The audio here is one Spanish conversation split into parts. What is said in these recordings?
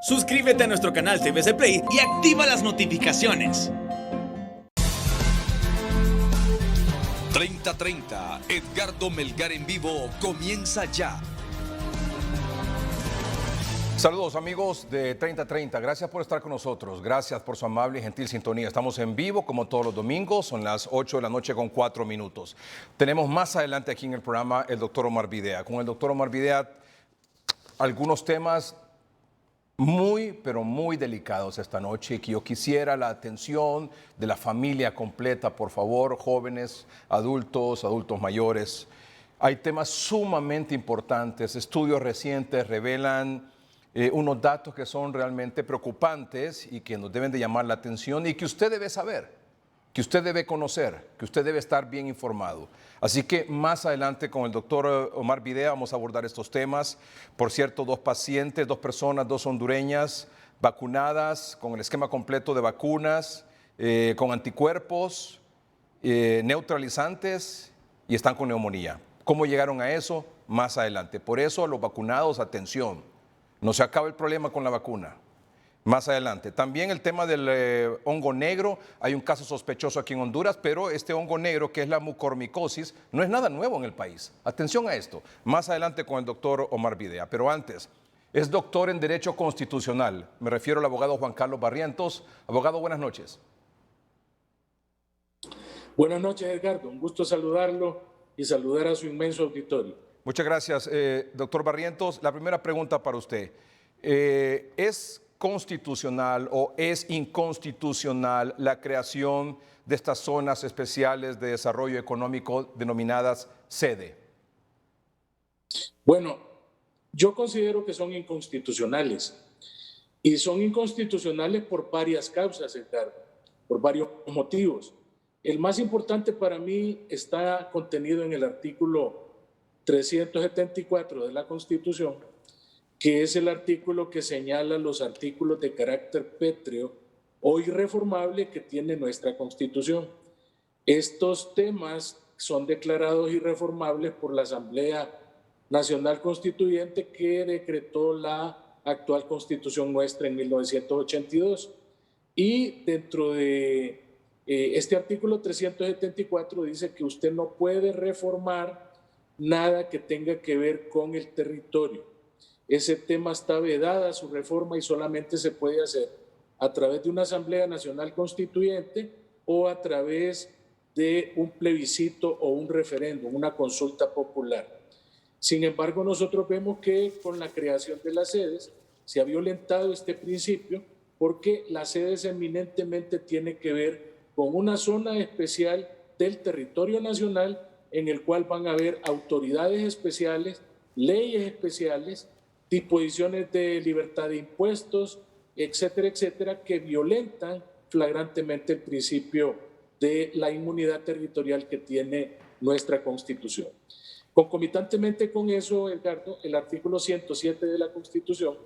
Suscríbete a nuestro canal TVC Play y activa las notificaciones. 3030, Edgardo Melgar en vivo comienza ya. Saludos amigos de 3030, gracias por estar con nosotros, gracias por su amable y gentil sintonía. Estamos en vivo como todos los domingos, son las 8 de la noche con 4 minutos. Tenemos más adelante aquí en el programa el doctor Omar Videa. Con el doctor Omar Videa algunos temas muy, pero muy delicados esta noche y que yo quisiera la atención de la familia completa, por favor, jóvenes, adultos mayores. Hay temas sumamente importantes, estudios recientes revelan unos datos que son realmente preocupantes y que nos deben de llamar la atención y que usted debe saber, que usted debe conocer, que usted debe estar bien informado. Así que más adelante con el doctor Omar Videa vamos a abordar estos temas. Por cierto, dos personas, dos hondureñas vacunadas con el esquema completo de vacunas, con anticuerpos, neutralizantes y están con neumonía. ¿Cómo llegaron a eso? Más adelante. Por eso los vacunados, atención, no se acaba el problema con la vacuna. Más adelante. También el tema del hongo negro. Hay un caso sospechoso aquí en Honduras, pero este hongo negro, que es la mucormicosis, no es nada nuevo en el país. Atención a esto. Más adelante con el doctor Omar Videa. Pero antes, es doctor en Derecho Constitucional. Me refiero al abogado Juan Carlos Barrientos. Abogado, buenas noches. Buenas noches, Edgardo. Un gusto saludarlo y saludar a su inmenso auditorio. Muchas gracias, doctor Barrientos. La primera pregunta para usted. ¿Es constitucional o es inconstitucional la creación de estas zonas especiales de desarrollo económico denominadas SEDE? Bueno, yo considero que son inconstitucionales y son inconstitucionales por varias causas, Edgardo, por varios motivos. El más importante para mí está contenido en el artículo 374 de la Constitución, que es el artículo que señala los artículos de carácter pétreo o irreformable que tiene nuestra Constitución. Estos temas son declarados irreformables por la Asamblea Nacional Constituyente que decretó la actual Constitución nuestra en 1982. Y dentro de este artículo 374 dice que usted no puede reformar nada que tenga que ver con el territorio. Ese tema está vedada su reforma y solamente se puede hacer a través de una Asamblea Nacional Constituyente o a través de un plebiscito o un referéndum, una consulta popular. Sin embargo, nosotros vemos que con la creación de las sedes se ha violentado este principio porque las sedes eminentemente tienen que ver con una zona especial del territorio nacional en el cual van a haber autoridades especiales, leyes especiales, disposiciones de libertad de impuestos, etcétera, etcétera, que violentan flagrantemente el principio de la inmunidad territorial que tiene nuestra Constitución. Concomitantemente con eso, Edgardo, el artículo 107 de la Constitución,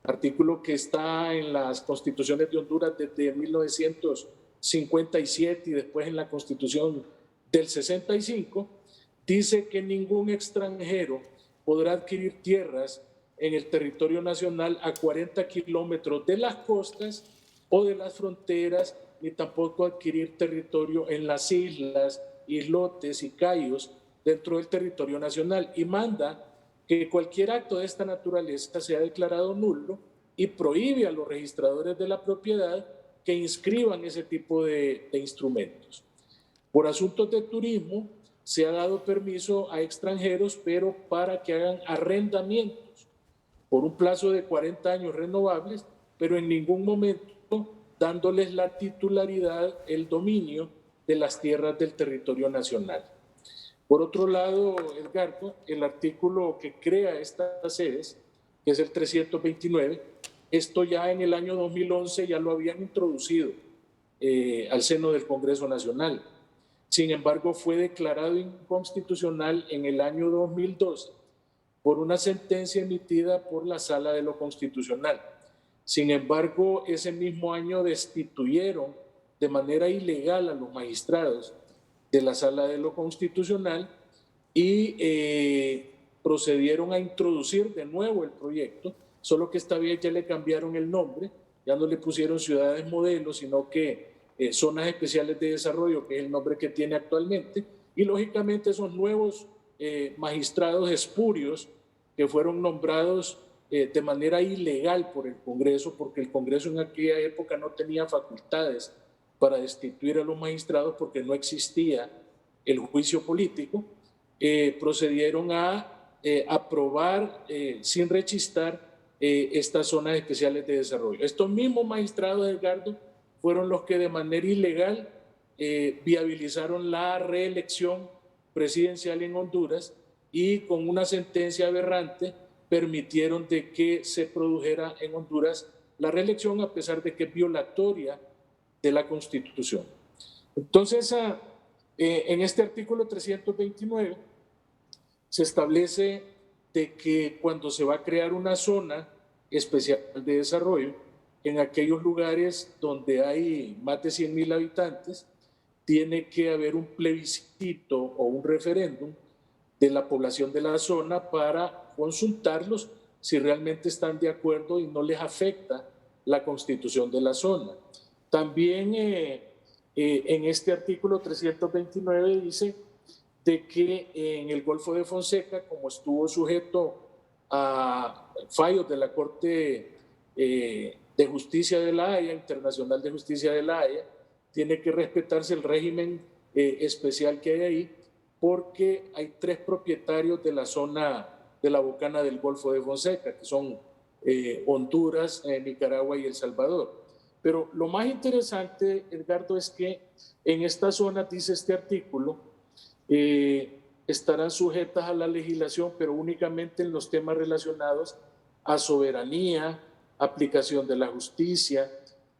artículo que está en las constituciones de Honduras desde 1957 y después en la Constitución del 65, dice que ningún extranjero podrá adquirir tierras en el territorio nacional a 40 kilómetros de las costas o de las fronteras, ni tampoco adquirir territorio en las islas, islotes y cayos dentro del territorio nacional, y manda que cualquier acto de esta naturaleza sea declarado nulo y prohíbe a los registradores de la propiedad que inscriban ese tipo de instrumentos. Por asuntos de turismo, se ha dado permiso a extranjeros, pero para que hagan arrendamientos por un plazo de 40 años renovables, pero en ningún momento dándoles la titularidad, el dominio de las tierras del territorio nacional. Por otro lado, Edgardo, el artículo que crea estas sedes, que es el 329, esto ya en el año 2011 ya lo habían introducido al seno del Congreso Nacional. Sin embargo, fue declarado inconstitucional en el año 2012 por una sentencia emitida por la Sala de lo Constitucional. Sin embargo, ese mismo año destituyeron de manera ilegal a los magistrados de la Sala de lo Constitucional y procedieron a introducir de nuevo el proyecto solo que esta vez ya le cambiaron el nombre, ya no le pusieron ciudades modelo, sino que zonas especiales de desarrollo, que es el nombre que tiene actualmente, y lógicamente esos nuevos magistrados espurios que fueron nombrados de manera ilegal por el Congreso, porque el Congreso en aquella época no tenía facultades para destituir a los magistrados porque no existía el juicio político, procedieron a aprobar sin rechistar estas zonas especiales de desarrollo. Estos mismos magistrados, Edgardo, fueron los que de manera ilegal viabilizaron la reelección presidencial en Honduras y con una sentencia aberrante permitieron de que se produjera en Honduras la reelección a pesar de que es violatoria de la Constitución. Entonces, en este artículo 329 se establece de que cuando se va a crear una zona especial de desarrollo, en aquellos lugares donde hay más de 100,000 habitantes, tiene que haber un plebiscito o un referéndum de la población de la zona para consultarlos si realmente están de acuerdo y no les afecta la constitución de la zona. También en este artículo 329 dice de que en el Golfo de Fonseca, como estuvo sujeto a fallos de la Corte de Justicia de La Haya, Internacional de Justicia de La Haya, tiene que respetarse el régimen especial que hay ahí, porque hay 3 propietarios de la zona de la bocana del Golfo de Fonseca, que son Honduras, Nicaragua y El Salvador. Pero lo más interesante, Edgardo, es que en esta zona, dice este artículo, estarán sujetas a la legislación, pero únicamente en los temas relacionados a soberanía, aplicación de la justicia,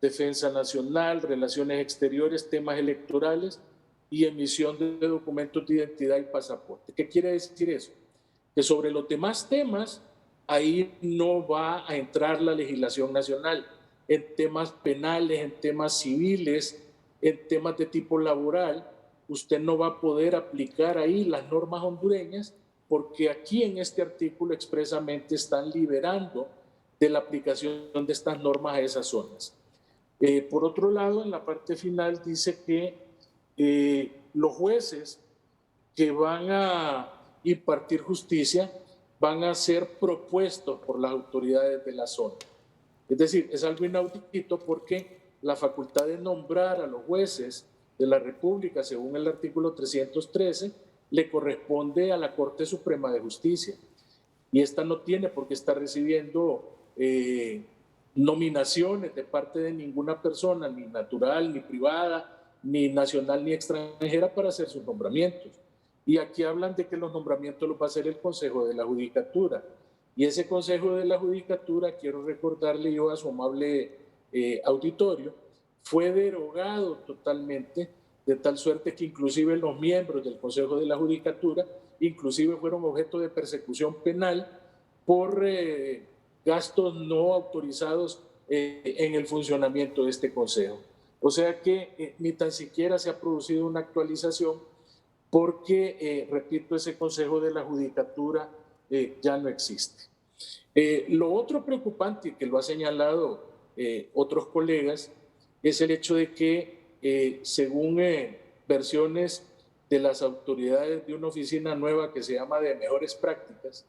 defensa nacional, relaciones exteriores, temas electorales y emisión de documentos de identidad y pasaporte. ¿Qué quiere decir eso? Que sobre los demás temas, ahí no va a entrar la legislación nacional. En temas penales, en temas civiles, en temas de tipo laboral, usted no va a poder aplicar ahí las normas hondureñas porque aquí en este artículo expresamente están liberando de la aplicación de estas normas a esas zonas. Por otro lado, en la parte final dice que los jueces que van a impartir justicia van a ser propuestos por las autoridades de la zona. Es decir, es algo inaudito porque la facultad de nombrar a los jueces de la República, según el artículo 313, le corresponde a la Corte Suprema de Justicia. Y esta no tiene por qué estar recibiendo nominaciones de parte de ninguna persona, ni natural, ni privada, ni nacional, ni extranjera, para hacer sus nombramientos. Y aquí hablan de que los nombramientos los va a hacer el Consejo de la Judicatura. Y ese Consejo de la Judicatura, quiero recordarle yo a su amable auditorio, fue derogado totalmente, de tal suerte que inclusive los miembros del Consejo de la Judicatura inclusive fueron objeto de persecución penal por gastos no autorizados en el funcionamiento de este Consejo. O sea que ni tan siquiera se ha producido una actualización porque, repito, ese Consejo de la Judicatura ya no existe. Lo otro preocupante, que lo ha señalado otros colegas, es el hecho de que, según versiones de las autoridades de una oficina nueva que se llama de Mejores Prácticas,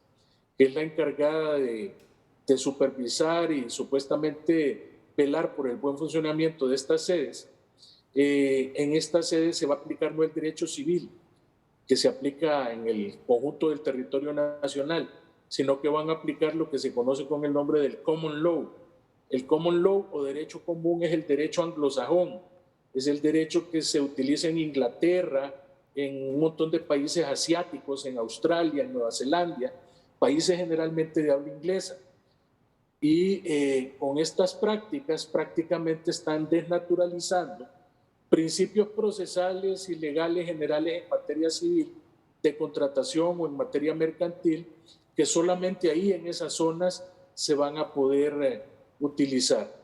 que es la encargada de supervisar y supuestamente velar por el buen funcionamiento de estas sedes, en estas sedes se va a aplicar no el derecho civil que se aplica en el conjunto del territorio nacional, sino que van a aplicar lo que se conoce con el nombre del common law. El common law o derecho común es el derecho anglosajón, es el derecho que se utiliza en Inglaterra, en un montón de países asiáticos, en Australia, en Nueva Zelanda, países generalmente de habla inglesa. Y con estas prácticas prácticamente están desnaturalizando principios procesales y legales generales en materia civil, de contratación o en materia mercantil, que solamente ahí en esas zonas se van a poder utilizar.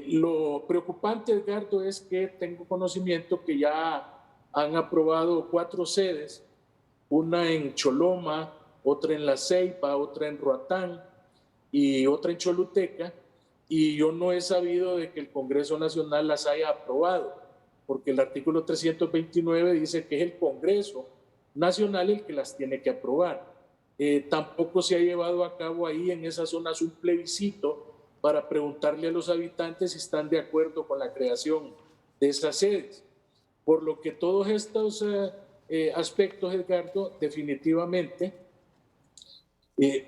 Lo preocupante, Edgardo, es que tengo conocimiento que ya han aprobado 4 sedes, una en Choloma, otra en La Ceiba, otra en Roatán, y otra en Choluteca, y yo no he sabido de que el Congreso Nacional las haya aprobado, porque el artículo 329 dice que es el Congreso Nacional el que las tiene que aprobar. Tampoco se ha llevado a cabo ahí en esas zonas un plebiscito para preguntarle a los habitantes si están de acuerdo con la creación de esas sedes. Por lo que todos estos aspectos, Edgardo, definitivamente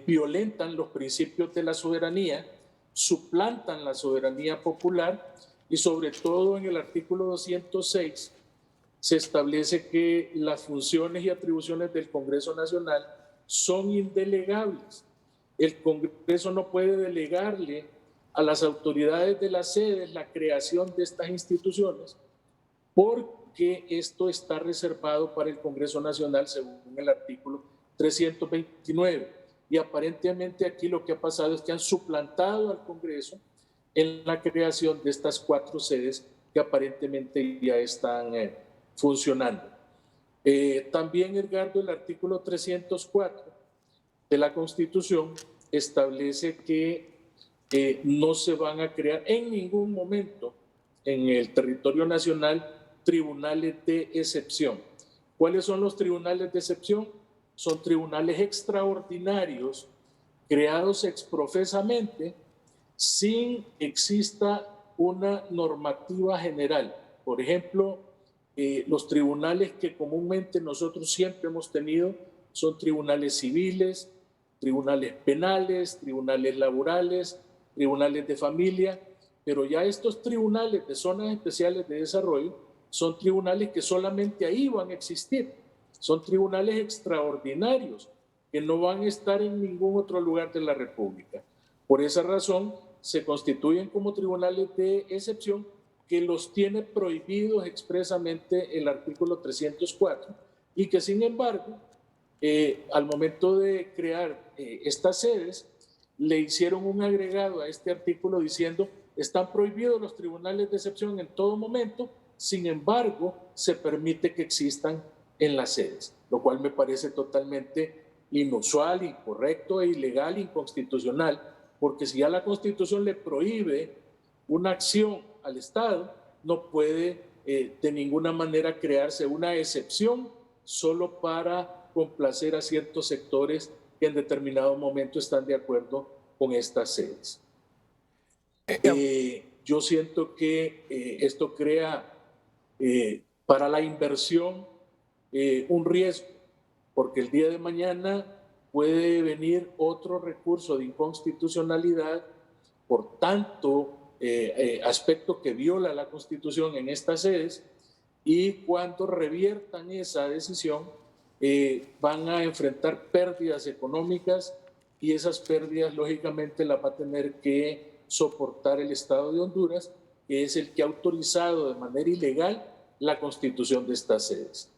violentan los principios de la soberanía, suplantan la soberanía popular y sobre todo en el artículo 206 se establece que las funciones y atribuciones del Congreso Nacional son indelegables. El Congreso no puede delegarle a las autoridades de las sedes la creación de estas instituciones porque esto está reservado para el Congreso Nacional según el artículo 329. Y aparentemente aquí lo que ha pasado es que han suplantado al Congreso en la creación de estas 4 sedes que aparentemente ya están funcionando. También, Edgardo, el artículo 304 de la Constitución establece que no se van a crear en ningún momento en el territorio nacional tribunales de excepción. ¿Cuáles son los tribunales de excepción? Son tribunales extraordinarios creados exprofesamente sin que exista una normativa general. Por ejemplo, los tribunales que comúnmente nosotros siempre hemos tenido son tribunales civiles, tribunales penales, tribunales laborales, tribunales de familia, pero ya estos tribunales de zonas especiales de desarrollo son tribunales que solamente ahí van a existir. Son tribunales extraordinarios que no van a estar en ningún otro lugar de la República. Por esa razón, se constituyen como tribunales de excepción que los tiene prohibidos expresamente el artículo 304 y que, sin embargo, al momento de crear estas sedes, le hicieron un agregado a este artículo diciendo están prohibidos los tribunales de excepción en todo momento, sin embargo, se permite que existan en las sedes, lo cual me parece totalmente inusual, incorrecto e ilegal, inconstitucional, porque si ya la Constitución le prohíbe una acción al Estado, no puede de ninguna manera crearse una excepción solo para complacer a ciertos sectores que en determinado momento están de acuerdo con estas sedes. Yo siento que esto crea para la inversión un riesgo, porque el día de mañana puede venir otro recurso de inconstitucionalidad por tanto aspecto que viola la Constitución en estas sedes, y cuando reviertan esa decisión van a enfrentar pérdidas económicas y esas pérdidas lógicamente las va a tener que soportar el Estado de Honduras, que es el que ha autorizado de manera ilegal la constitución de estas sedes.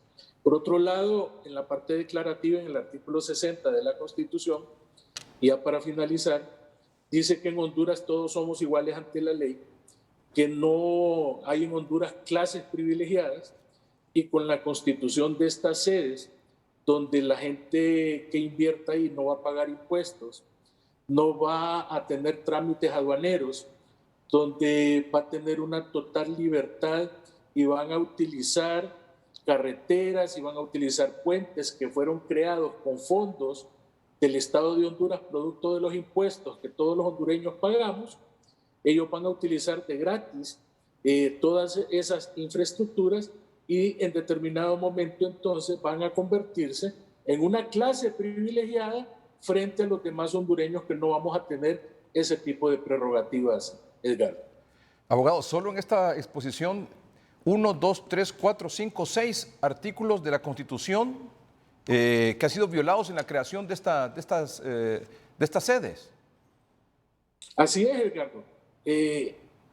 Por otro lado, en la parte declarativa, en el artículo 60 de la Constitución, ya para finalizar, dice que en Honduras todos somos iguales ante la ley, que no hay en Honduras clases privilegiadas, y con la constitución de estas sedes, donde la gente que invierta ahí no va a pagar impuestos, no va a tener trámites aduaneros, donde va a tener una total libertad y van a utilizar carreteras y van a utilizar puentes que fueron creados con fondos del Estado de Honduras, producto de los impuestos que todos los hondureños pagamos. Ellos van a utilizar de gratis todas esas infraestructuras y en determinado momento entonces van a convertirse en una clase privilegiada frente a los demás hondureños que no vamos a tener ese tipo de prerrogativas, Edgar. Abogado, solo en esta exposición 1, 2, 3, 4, 5, 6 artículos de la Constitución que han sido violados en la creación de estas sedes. Así es, Edgardo.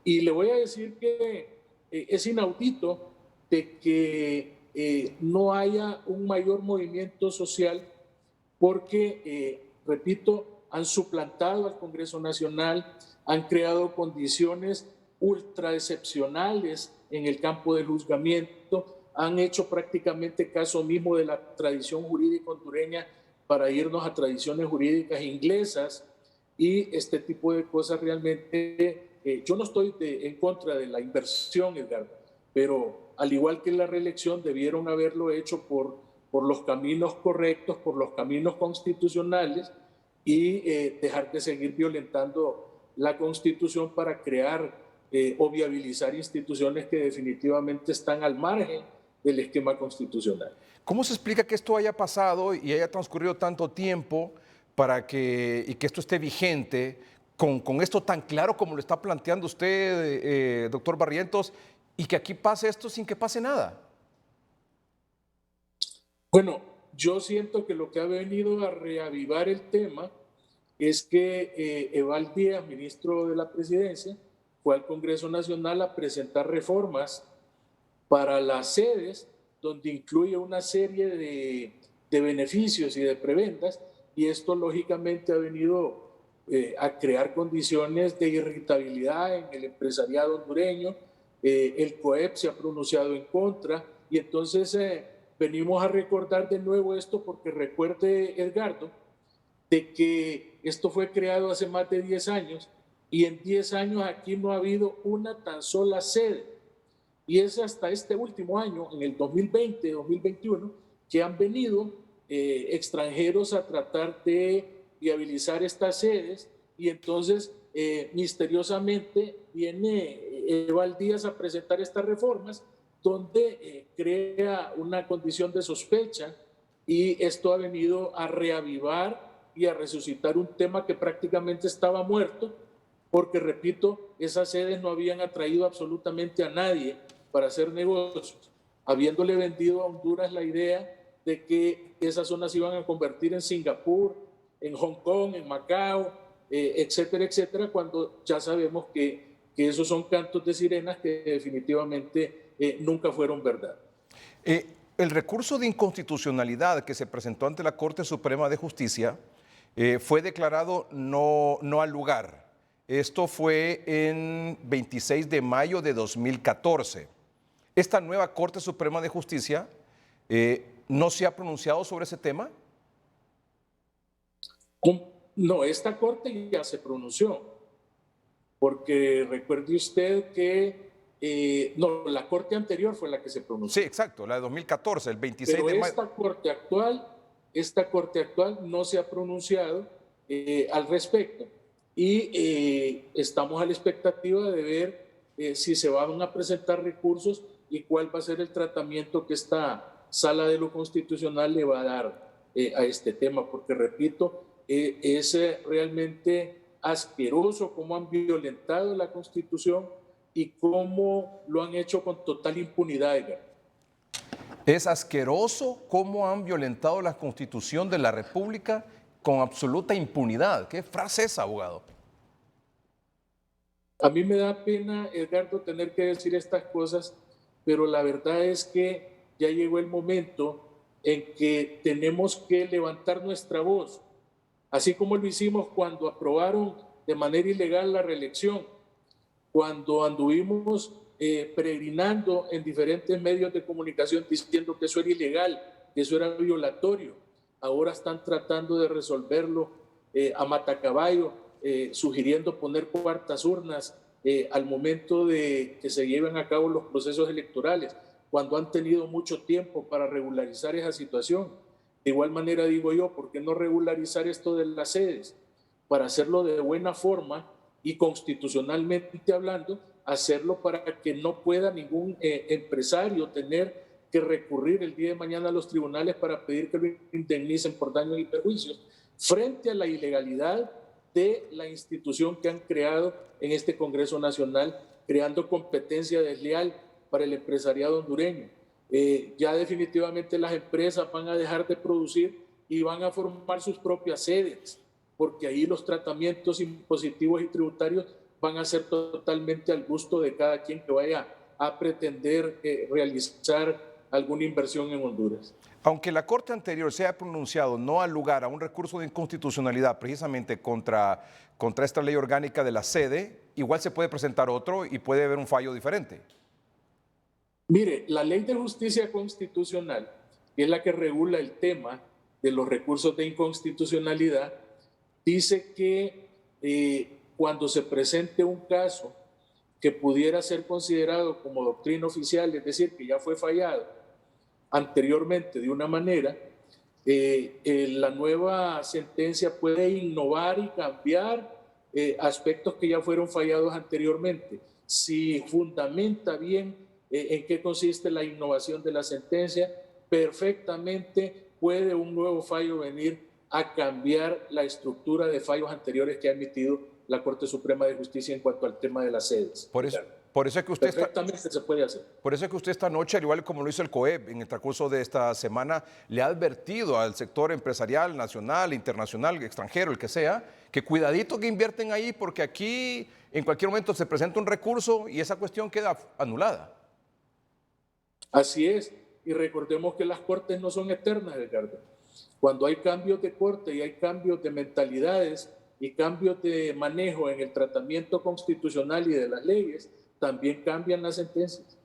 Y le voy a decir que es inaudito de que no haya un mayor movimiento social porque, repito, han suplantado al Congreso Nacional, han creado condiciones ultra excepcionales en el campo del juzgamiento, han hecho prácticamente caso mismo de la tradición jurídica hondureña para irnos a tradiciones jurídicas inglesas, y este tipo de cosas realmente, yo no estoy en contra de la inversión, Edgardo, pero al igual que la reelección debieron haberlo hecho por los caminos correctos, por los caminos constitucionales y dejar de seguir violentando la Constitución para crear o viabilizar instituciones que definitivamente están al margen del esquema constitucional. ¿Cómo se explica que esto haya pasado y haya transcurrido tanto tiempo y que esto esté vigente con esto tan claro como lo está planteando usted, doctor Barrientos, y que aquí pase esto sin que pase nada? Bueno, yo siento que lo que ha venido a reavivar el tema es que Eval Díaz, ministro de la Presidencia, fue al Congreso Nacional a presentar reformas para las sedes, donde incluye una serie de beneficios y de prebendas, y esto lógicamente ha venido a crear condiciones de irritabilidad en el empresariado hondureño. El COEP se ha pronunciado en contra, y entonces venimos a recordar de nuevo esto, porque recuerde, Edgardo, de que esto fue creado hace más de 10 años, y en 10 años aquí no ha habido una tan sola sede. Y es hasta este último año, en el 2020-2021, que han venido extranjeros a tratar de viabilizar estas sedes, y entonces misteriosamente viene Eval Díaz a presentar estas reformas donde crea una condición de sospecha, y esto ha venido a reavivar y a resucitar un tema que prácticamente estaba muerto, porque, repito, esas sedes no habían atraído absolutamente a nadie para hacer negocios, habiéndole vendido a Honduras la idea de que esas zonas iban a convertir en Singapur, en Hong Kong, en Macao, etcétera, etcétera, cuando ya sabemos que esos son cantos de sirenas que definitivamente nunca fueron verdad. El recurso de inconstitucionalidad que se presentó ante la Corte Suprema de Justicia fue declarado no al lugar. Esto fue en 26 de mayo de 2014. Esta nueva Corte Suprema de Justicia no se ha pronunciado sobre ese tema. No, esta Corte ya se pronunció, porque recuerde usted que la Corte anterior fue la que se pronunció. Sí, exacto, la de 2014, el 26 de mayo. Esta Corte actual no se ha pronunciado al respecto, y estamos a la expectativa de ver si se van a presentar recursos y cuál va a ser el tratamiento que esta Sala de lo Constitucional le va a dar a este tema, porque, repito, es realmente asqueroso cómo han violentado la Constitución y cómo lo han hecho con total impunidad. Es asqueroso cómo han violentado la Constitución de la República con absoluta impunidad. ¿Qué frase es, abogado? A mí me da pena, Edgardo, tener que decir estas cosas, pero la verdad es que ya llegó el momento en que tenemos que levantar nuestra voz, así como lo hicimos cuando aprobaron de manera ilegal la reelección, cuando anduvimos peregrinando en diferentes medios de comunicación diciendo que eso era ilegal, que eso era violatorio. Ahora están tratando de resolverlo a matacaballo, sugiriendo poner cuartas urnas al momento de que se lleven a cabo los procesos electorales, cuando han tenido mucho tiempo para regularizar esa situación. De igual manera digo yo, ¿por qué no regularizar esto de las sedes? Para hacerlo de buena forma y constitucionalmente hablando, hacerlo para que no pueda ningún empresario tener que recurrir el día de mañana a los tribunales para pedir que lo indemnicen por daños y perjuicios, frente a la ilegalidad de la institución que han creado en este Congreso Nacional, creando competencia desleal para el empresariado hondureño. Ya definitivamente las empresas van a dejar de producir y van a formar sus propias sedes, porque ahí los tratamientos impositivos y tributarios van a ser totalmente al gusto de cada quien que vaya a pretender realizar alguna inversión en Honduras. Aunque la Corte anterior se haya pronunciado no al lugar a un recurso de inconstitucionalidad precisamente contra esta ley orgánica de la sede, igual se puede presentar otro y puede haber un fallo diferente. Mire, la Ley de Justicia Constitucional, que es la que regula el tema de los recursos de inconstitucionalidad, dice que cuando se presente un caso que pudiera ser considerado como doctrina oficial, es decir, que ya fue fallado anteriormente de una manera, la nueva sentencia puede innovar y cambiar aspectos que ya fueron fallados anteriormente. Si fundamenta bien en qué consiste la innovación de la sentencia, perfectamente puede un nuevo fallo venir a cambiar la estructura de fallos anteriores que ha emitido la Corte Suprema de Justicia en cuanto al tema de las sedes. Por eso es que usted perfectamente se puede hacer. Por eso es que usted esta noche, al igual como lo hizo el COEP en el transcurso de esta semana, le ha advertido al sector empresarial, nacional, internacional, extranjero, el que sea, que cuidadito que invierten ahí porque aquí en cualquier momento se presenta un recurso y esa cuestión queda anulada. Así es, y recordemos que las cortes no son eternas, Edgardo. Cuando hay cambios de corte y hay cambios de mentalidades y cambios de manejo en el tratamiento constitucional y de las leyes, también cambian las sentencias.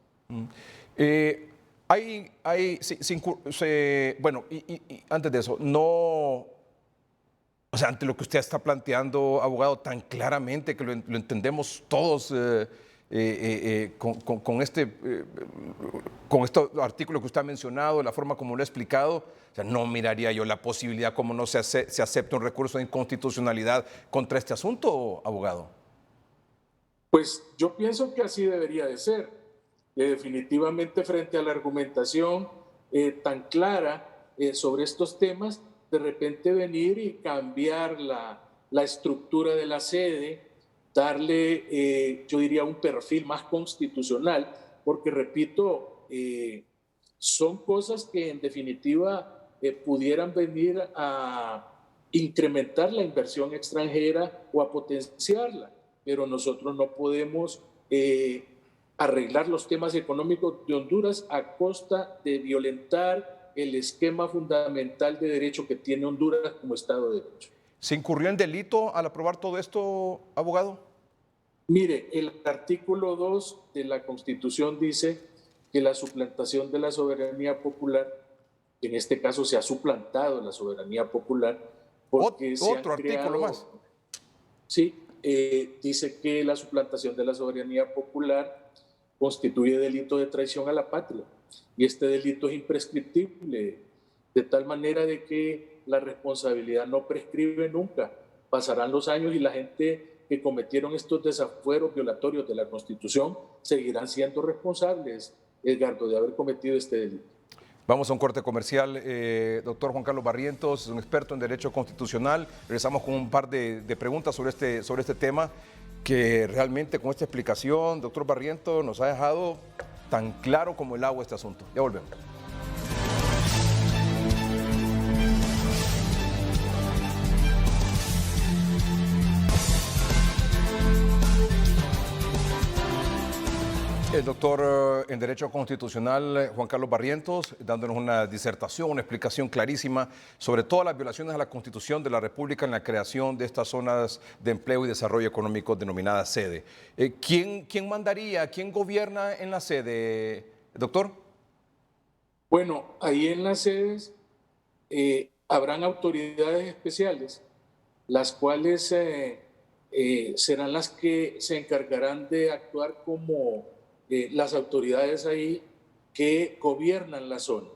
Bueno, antes de eso, no, o sea, ante lo que usted está planteando, abogado, tan claramente que lo entendemos todos con este artículo que usted ha mencionado, la forma como lo ha explicado, o sea, no miraría yo la posibilidad como no se acepta un recurso de inconstitucionalidad contra este asunto, abogado. Pues yo pienso que así debería de ser. Definitivamente frente a la argumentación tan clara sobre estos temas, de repente venir y cambiar la estructura de la sede, darle, yo diría, un perfil más constitucional, porque repito, son cosas que en definitiva pudieran venir a incrementar la inversión extranjera o a potenciarla. Pero nosotros no podemos arreglar los temas económicos de Honduras a costa de violentar el esquema fundamental de derecho que tiene Honduras como Estado de Derecho. ¿Se incurrió en delito al aprobar todo esto, abogado? Mire, el artículo 2 de la Constitución dice que la suplantación de la soberanía popular, en este caso se ha suplantado la soberanía popular, porque otro artículo más. Sí. Dice que la suplantación de la soberanía popular constituye delito de traición a la patria y este delito es imprescriptible, de tal manera de que la responsabilidad no prescribe nunca. Pasarán los años y la gente que cometieron estos desafueros violatorios de la Constitución seguirán siendo responsables, Edgardo, de haber cometido este delito. Vamos a un corte comercial. Doctor Juan Carlos Barrientos, un experto en Derecho Constitucional. Regresamos con un par de preguntas sobre este tema que realmente con esta explicación, doctor Barrientos, nos ha dejado tan claro como el agua este asunto. Ya volvemos. El doctor en Derecho Constitucional, Juan Carlos Barrientos, dándonos una disertación, una explicación clarísima sobre todas las violaciones a la Constitución de la República en la creación de estas zonas de empleo y desarrollo económico denominadas sede. ¿Quién mandaría, quién gobierna en la sede, doctor? Bueno, ahí en las sedes habrán autoridades especiales, las cuales serán las que se encargarán de actuar como las autoridades ahí que gobiernan la zona.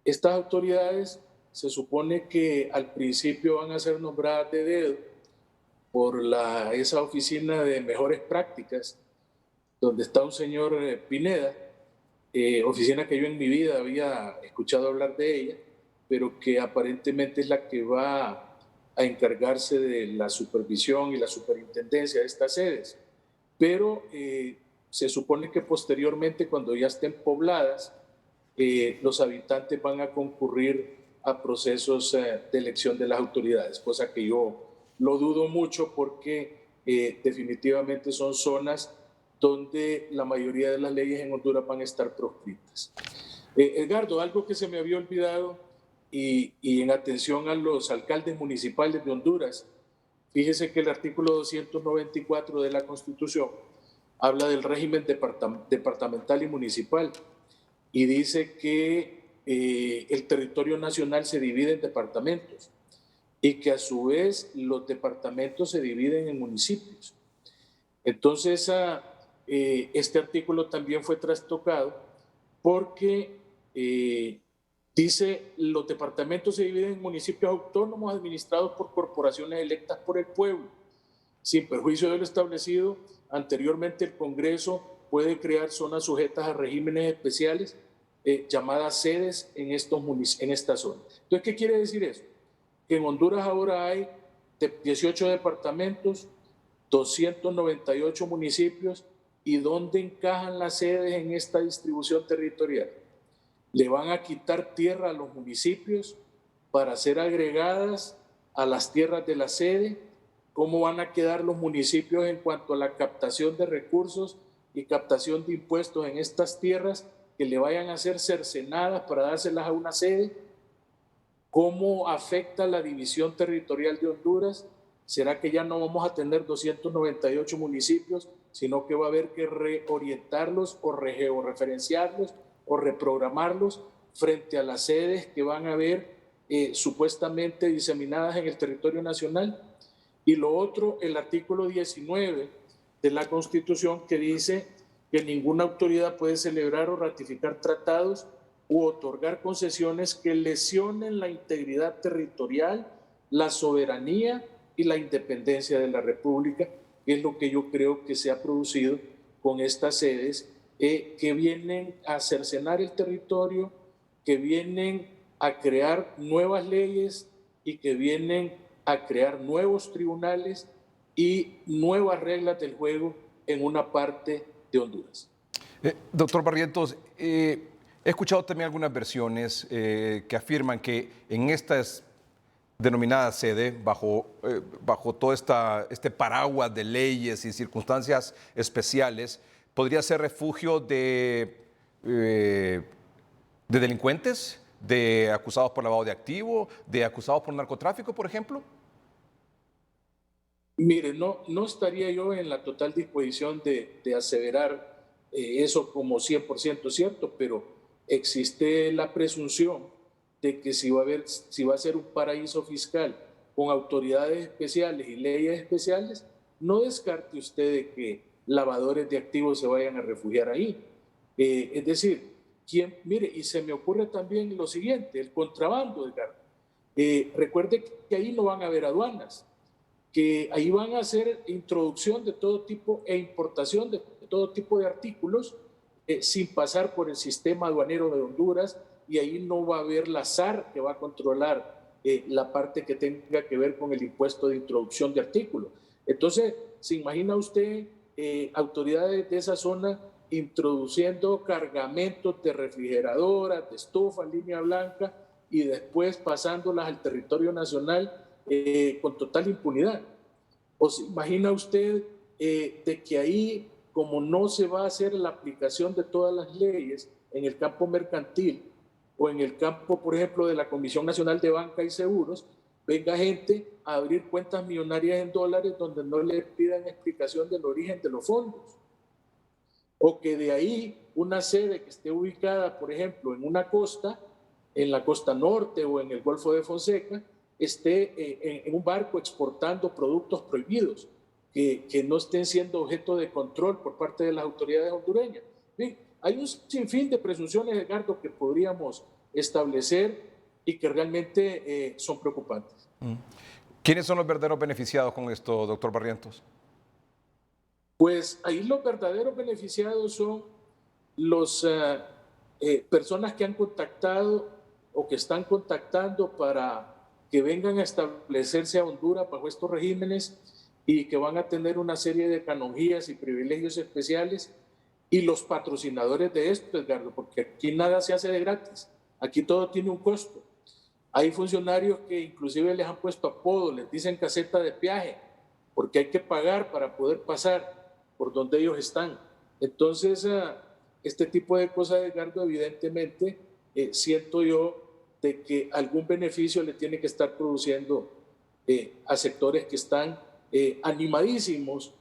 Estas autoridades se supone que al principio van a ser nombradas de dedo por esa oficina de mejores prácticas, donde está un señor Pineda, oficina que yo en mi vida había escuchado hablar de ella, pero que aparentemente es la que va a encargarse de la supervisión y la superintendencia de estas sedes. Pero se supone que posteriormente, cuando ya estén pobladas, los habitantes van a concurrir a procesos de elección de las autoridades, cosa que yo lo dudo mucho porque definitivamente son zonas donde la mayoría de las leyes en Honduras van a estar proscritas. Edgardo, algo que se me había olvidado y en atención a los alcaldes municipales de Honduras, fíjese que el artículo 294 de la Constitución habla del régimen departamental y municipal y dice que el territorio nacional se divide en departamentos y que a su vez los departamentos se dividen en municipios. Entonces, este artículo también fue trastocado porque dice los departamentos se dividen en municipios autónomos administrados por corporaciones electas por el pueblo. Sin perjuicio de lo establecido anteriormente, el Congreso puede crear zonas sujetas a regímenes especiales llamadas sedes en estas zonas. Entonces, ¿qué quiere decir eso? Que en Honduras ahora hay 18 departamentos, 298 municipios, ¿y dónde encajan las sedes en esta distribución territorial? Le van a quitar tierra a los municipios para ser agregadas a las tierras de la sede. ¿Cómo van a quedar los municipios en cuanto a la captación de recursos y captación de impuestos en estas tierras que le vayan a ser cercenadas para dárselas a una sede? ¿Cómo afecta la división territorial de Honduras? ¿Será que ya no vamos a tener 298 municipios, sino que va a haber que reorientarlos o georreferenciarlos o reprogramarlos frente a las sedes que van a haber supuestamente diseminadas en el territorio nacional? Y lo otro, el artículo 19 de la Constitución, que dice que ninguna autoridad puede celebrar o ratificar tratados u otorgar concesiones que lesionen la integridad territorial, la soberanía y la independencia de la República, que es lo que yo creo que se ha producido con estas sedes que vienen a cercenar el territorio, que vienen a crear nuevas leyes y que vienen a crear nuevos tribunales y nuevas reglas del juego en una parte de Honduras. Doctor Barrientos, he escuchado también algunas versiones que afirman que en estas denominadas sedes, bajo todo este paraguas de leyes y circunstancias especiales, podría ser refugio de delincuentes, de acusados por lavado de activos, de acusados por narcotráfico, por ejemplo. Mire, no estaría yo en la total disposición de aseverar eso como 100% cierto, pero existe la presunción de que si va a ser un paraíso fiscal con autoridades especiales y leyes especiales, no descarte usted de que lavadores de activos se vayan a refugiar ahí. Es decir, mire, y se me ocurre también lo siguiente, el contrabando, Edgar. Recuerde que ahí no van a haber aduanas, que ahí van a hacer introducción de todo tipo e importación de todo tipo de artículos sin pasar por el sistema aduanero de Honduras, y ahí no va a haber la SAR que va a controlar la parte que tenga que ver con el impuesto de introducción de artículos. Entonces, ¿se imagina usted autoridades de esa zona introduciendo cargamentos de refrigeradoras, de estufas, línea blanca, y después pasándolas al territorio nacional con total impunidad? ¿O se imagina usted de que ahí, como no se va a hacer la aplicación de todas las leyes en el campo mercantil o en el campo, por ejemplo, de la Comisión Nacional de Banca y Seguros, venga gente a abrir cuentas millonarias en dólares donde no le pidan explicación del origen de los fondos? O que de ahí una sede que esté ubicada, por ejemplo, en una costa, en la costa norte o en el Golfo de Fonseca, esté en un barco exportando productos prohibidos que no estén siendo objeto de control por parte de las autoridades hondureñas. Bien, hay un sinfín de presunciones, Edgardo, que podríamos establecer y que realmente son preocupantes. ¿Quiénes son los verdaderos beneficiados con esto, doctor Barrientos? Pues ahí los verdaderos beneficiados son las personas que han contactado o que están contactando para que vengan a establecerse a Honduras bajo estos regímenes y que van a tener una serie de canonjías y privilegios especiales, y los patrocinadores de esto, Edgardo, porque aquí nada se hace de gratis, aquí todo tiene un costo. Hay funcionarios que inclusive les han puesto apodo, les dicen caseta de peaje, porque hay que pagar para poder pasar por donde ellos están. Entonces, este tipo de cosas, Edgardo, evidentemente, siento yo de que algún beneficio le tiene que estar produciendo a sectores que están animadísimos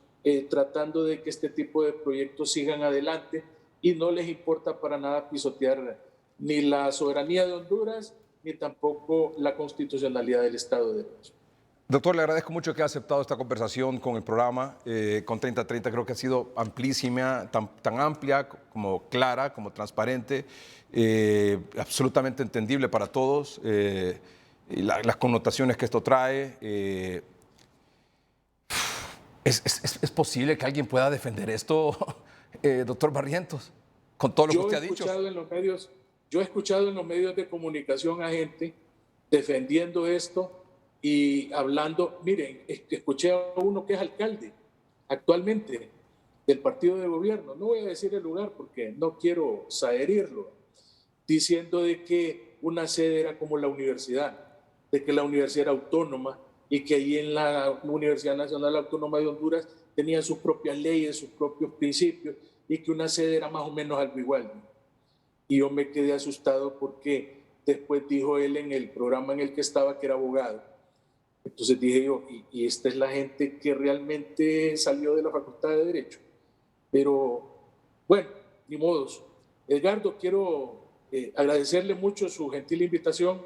tratando de que este tipo de proyectos sigan adelante, y no les importa para nada pisotear ni la soberanía de Honduras ni tampoco la constitucionalidad del Estado de Derecho. Doctor, le agradezco mucho que haya aceptado esta conversación con el programa, con 3030. Creo que ha sido amplísima, tan amplia como clara, como transparente, absolutamente entendible para todos, y las connotaciones que esto trae. ¿Es posible que alguien pueda defender esto, doctor Barrientos, con todo lo que usted ha dicho? Yo he escuchado en los medios de comunicación a gente defendiendo esto y hablando. Miren, escuché a uno que es alcalde actualmente del partido de gobierno, no voy a decir el lugar porque no quiero herirlo, diciendo de que una sede era como la universidad, de que la universidad era autónoma y que ahí en la Universidad Nacional Autónoma de Honduras tenía sus propias leyes, sus propios principios, y que una sede era más o menos algo igual. Y yo me quedé asustado porque después dijo él en el programa en el que estaba que era abogado. Entonces dije yo, y esta es la gente que realmente salió de la Facultad de Derecho. Pero bueno, ni modos. Edgardo, quiero agradecerle mucho su gentil invitación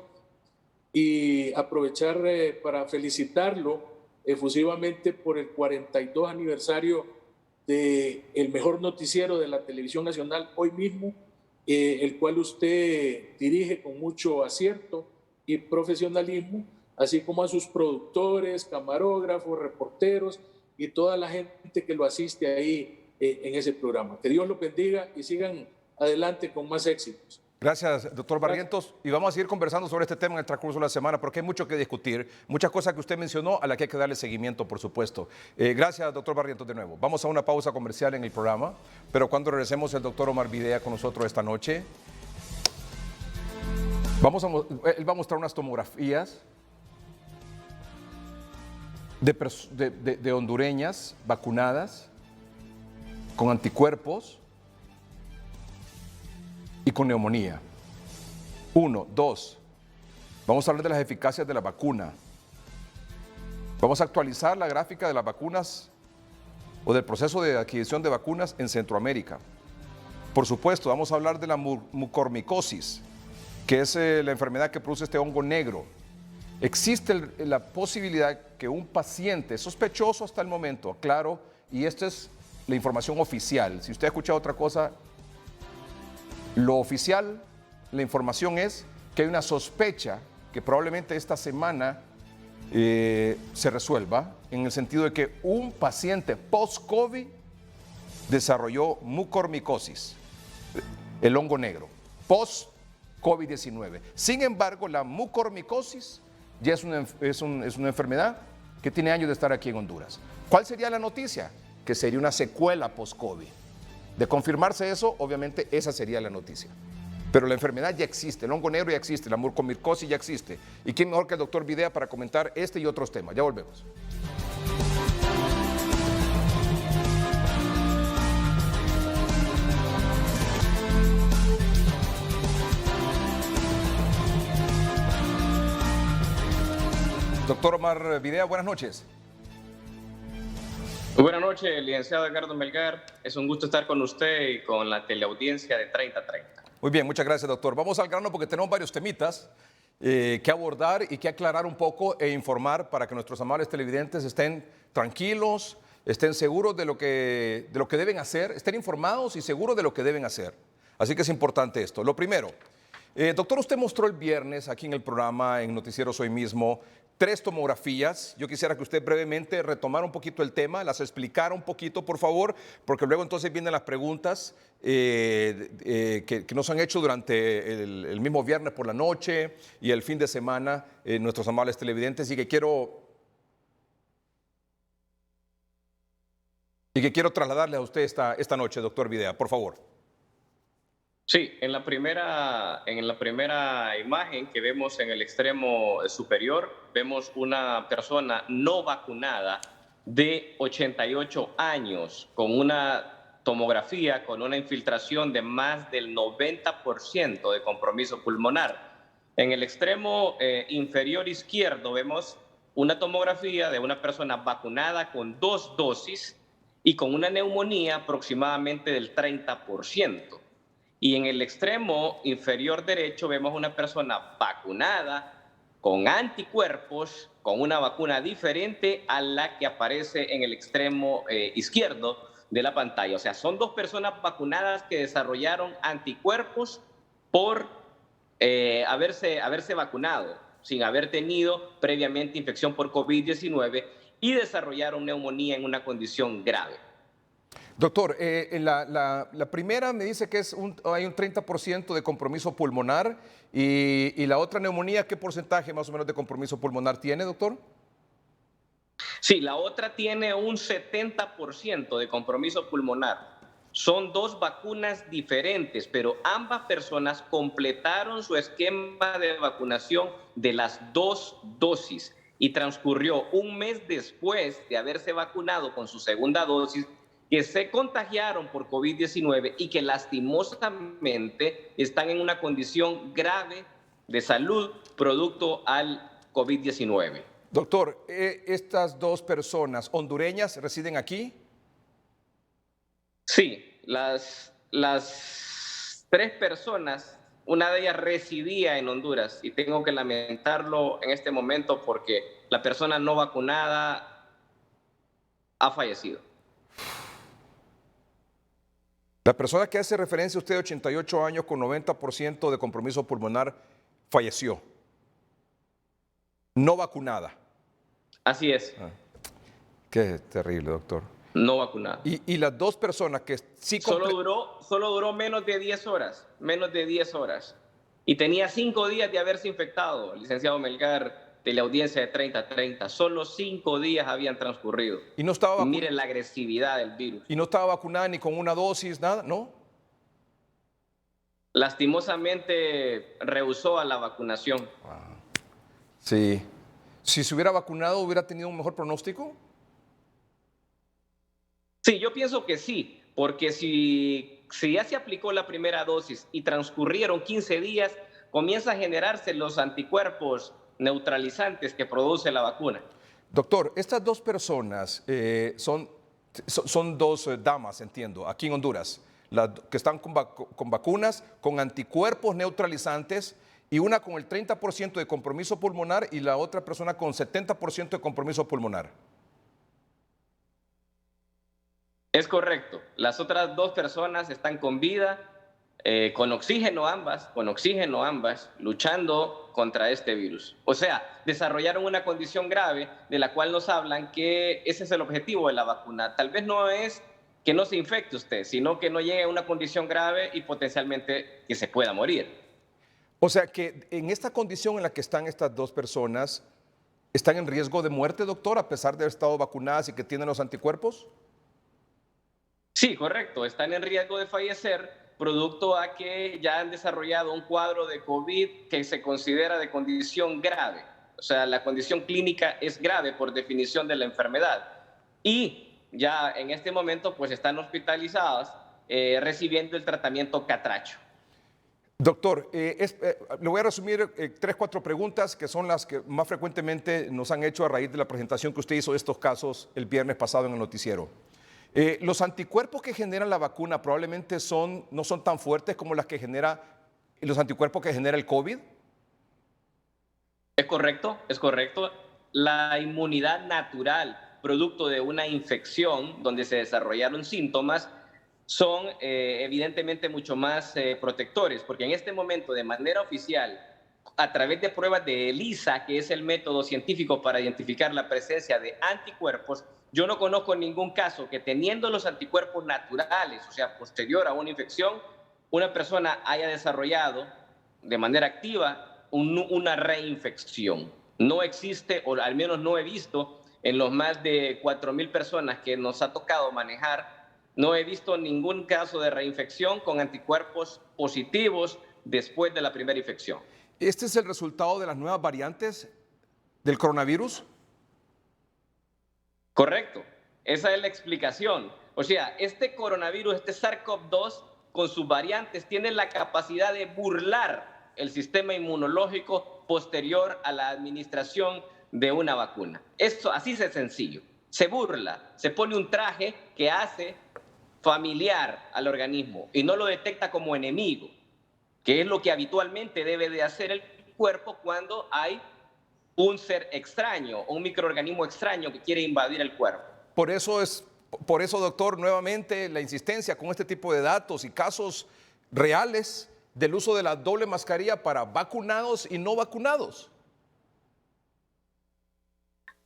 y aprovechar para felicitarlo efusivamente por el 42 aniversario del mejor noticiero de la televisión nacional hoy mismo, el cual usted dirige con mucho acierto y profesionalismo, así como a sus productores, camarógrafos, reporteros y toda la gente que lo asiste ahí en ese programa. Que Dios los bendiga y sigan adelante con más éxitos. Gracias, doctor Barrientos. Y vamos a seguir conversando sobre este tema en el transcurso de la semana porque hay mucho que discutir, muchas cosas que usted mencionó a las que hay que darle seguimiento, por supuesto. Gracias, doctor Barrientos, de nuevo. Vamos a una pausa comercial en el programa, pero cuando regresemos el doctor Omar Videa con nosotros esta noche, él va a mostrar unas tomografías de hondureñas vacunadas con anticuerpos y con neumonía. 1, 2. Vamos a hablar de las eficacias de la vacuna. Vamos a actualizar la gráfica de las vacunas o del proceso de adquisición de vacunas en Centroamérica. Por supuesto, vamos a hablar de la mucormicosis, que es la enfermedad que produce este hongo negro. Existe la posibilidad que un paciente sospechoso hasta el momento, claro, y esta es la información oficial. Si usted ha escuchado otra cosa, lo oficial, la información es que hay una sospecha que probablemente esta semana se resuelva, en el sentido de que un paciente post-COVID desarrolló mucormicosis, el hongo negro, post-COVID-19. Sin embargo, la mucormicosis ya es una enfermedad que tiene años de estar aquí en Honduras. ¿Cuál sería la noticia? Que sería una secuela post-COVID. De confirmarse eso, obviamente esa sería la noticia. Pero la enfermedad ya existe, el hongo negro ya existe, la mucormicosis ya existe. ¿Y quién mejor que el doctor Videa para comentar este y otros temas? Ya volvemos. Doctor Omar Videa, buenas noches. Muy buenas noches, licenciado Edgardo Melgar. Es un gusto estar con usted y con la teleaudiencia de 3030. Muy bien, muchas gracias, doctor. Vamos al grano porque tenemos varios temitas que abordar y que aclarar un poco e informar para que nuestros amables televidentes estén tranquilos, estén seguros de lo que deben hacer, estén informados y seguros de lo que deben hacer. Así que es importante esto. Lo primero, doctor, usted mostró el viernes aquí en el programa, en Noticieros Hoy Mismo, 3 tomografías. Yo quisiera que usted brevemente retomara un poquito el tema, las explicara un poquito, por favor, porque luego entonces vienen las preguntas que nos han hecho durante el mismo viernes por la noche y el fin de semana nuestros amables televidentes y que quiero trasladarle a usted esta noche, doctor Videa, por favor. Sí, en la primera imagen que vemos en el extremo superior, vemos una persona no vacunada de 88 años con una tomografía, con una infiltración de más del 90% de compromiso pulmonar. En el extremo inferior izquierdo vemos una tomografía de una persona vacunada con 2 dosis y con una neumonía aproximadamente del 30%. Y en el extremo inferior derecho vemos una persona vacunada con anticuerpos, con una vacuna diferente a la que aparece en el extremo izquierdo de la pantalla. O sea, son dos personas vacunadas que desarrollaron anticuerpos por haberse vacunado, sin haber tenido previamente infección por COVID-19 y desarrollaron neumonía en una condición grave. Doctor, la primera me dice que hay un 30% de compromiso pulmonar y la otra neumonía, ¿qué porcentaje más o menos de compromiso pulmonar tiene, doctor? Sí, la otra tiene un 70% de compromiso pulmonar. Son dos vacunas diferentes, pero ambas personas completaron su esquema de vacunación de las dos dosis y transcurrió un mes después de haberse vacunado con su segunda dosis que se contagiaron por COVID-19 y que lastimosamente están en una condición grave de salud producto al COVID-19. Doctor, ¿estas dos personas hondureñas residen aquí? Sí, las tres personas, una de ellas residía en Honduras y tengo que lamentarlo en este momento porque la persona no vacunada ha fallecido. La persona que hace referencia a usted, 88 años con 90% de compromiso pulmonar, falleció. No vacunada. Así es. Qué terrible, doctor. No vacunada. Y las dos personas que sí... Solo duró menos de 10 horas, menos de 10 horas. Y tenía 5 días de haberse infectado, licenciado Melgar, de la audiencia de 30-30. Solo 5 días habían transcurrido. Y no estaba Miren la agresividad del virus. Y no estaba vacunada ni con una dosis, nada, ¿no? Lastimosamente rehusó a la vacunación. Sí. Si se hubiera vacunado, ¿hubiera tenido un mejor pronóstico? Sí, yo pienso que sí, porque si ya se aplicó la primera dosis y transcurrieron 15 días, comienza a generarse los anticuerpos neutralizantes que produce la vacuna. Doctor, estas dos personas son dos damas, entiendo, aquí en Honduras, que están con vacunas, con anticuerpos neutralizantes y una con el 30% de compromiso pulmonar y la otra persona con 70% de compromiso pulmonar. Es correcto. Las otras dos personas están con vida, con oxígeno ambas, luchando contra este virus. O sea, desarrollaron una condición grave de la cual nos hablan que ese es el objetivo de la vacuna. Tal vez no es que no se infecte usted, sino que no llegue a una condición grave y potencialmente que se pueda morir. O sea que en esta condición en la que están estas dos personas, ¿están en riesgo de muerte, doctor, a pesar de haber estado vacunadas y que tienen los anticuerpos? Sí, correcto. Están en riesgo de fallecer producto a que ya han desarrollado un cuadro de COVID que se considera de condición grave. O sea, la condición clínica es grave por definición de la enfermedad. Y ya en este momento pues están hospitalizadas recibiendo el tratamiento catracho. Doctor, le voy a resumir 3, 4 preguntas que son las que más frecuentemente nos han hecho a raíz de la presentación que usted hizo de estos casos el viernes pasado en el noticiero. Los anticuerpos que generan la vacuna probablemente no son tan fuertes como los anticuerpos que genera el COVID. Es correcto. La inmunidad natural, producto de una infección donde se desarrollaron síntomas, son evidentemente mucho más protectores, porque en este momento, de manera oficial, a través de pruebas de ELISA, que es el método científico para identificar la presencia de anticuerpos, yo no conozco ningún caso que teniendo los anticuerpos naturales, o sea, posterior a una infección, una persona haya desarrollado de manera activa una reinfección. No existe, o al menos no he visto, en los más de 4,000 personas que nos ha tocado manejar, no he visto ningún caso de reinfección con anticuerpos positivos después de la primera infección. ¿Este es el resultado de las nuevas variantes del coronavirus? Correcto, esa es la explicación. O sea, este coronavirus, este SARS-CoV-2, con sus variantes, tiene la capacidad de burlar el sistema inmunológico posterior a la administración de una vacuna. Esto así de sencillo. Se burla, se pone un traje que hace familiar al organismo y no lo detecta como enemigo, que es lo que habitualmente debe de hacer el cuerpo cuando hay un ser extraño o un microorganismo extraño que quiere invadir el cuerpo. Por eso, doctor, nuevamente la insistencia con este tipo de datos y casos reales del uso de la doble mascarilla para vacunados y no vacunados.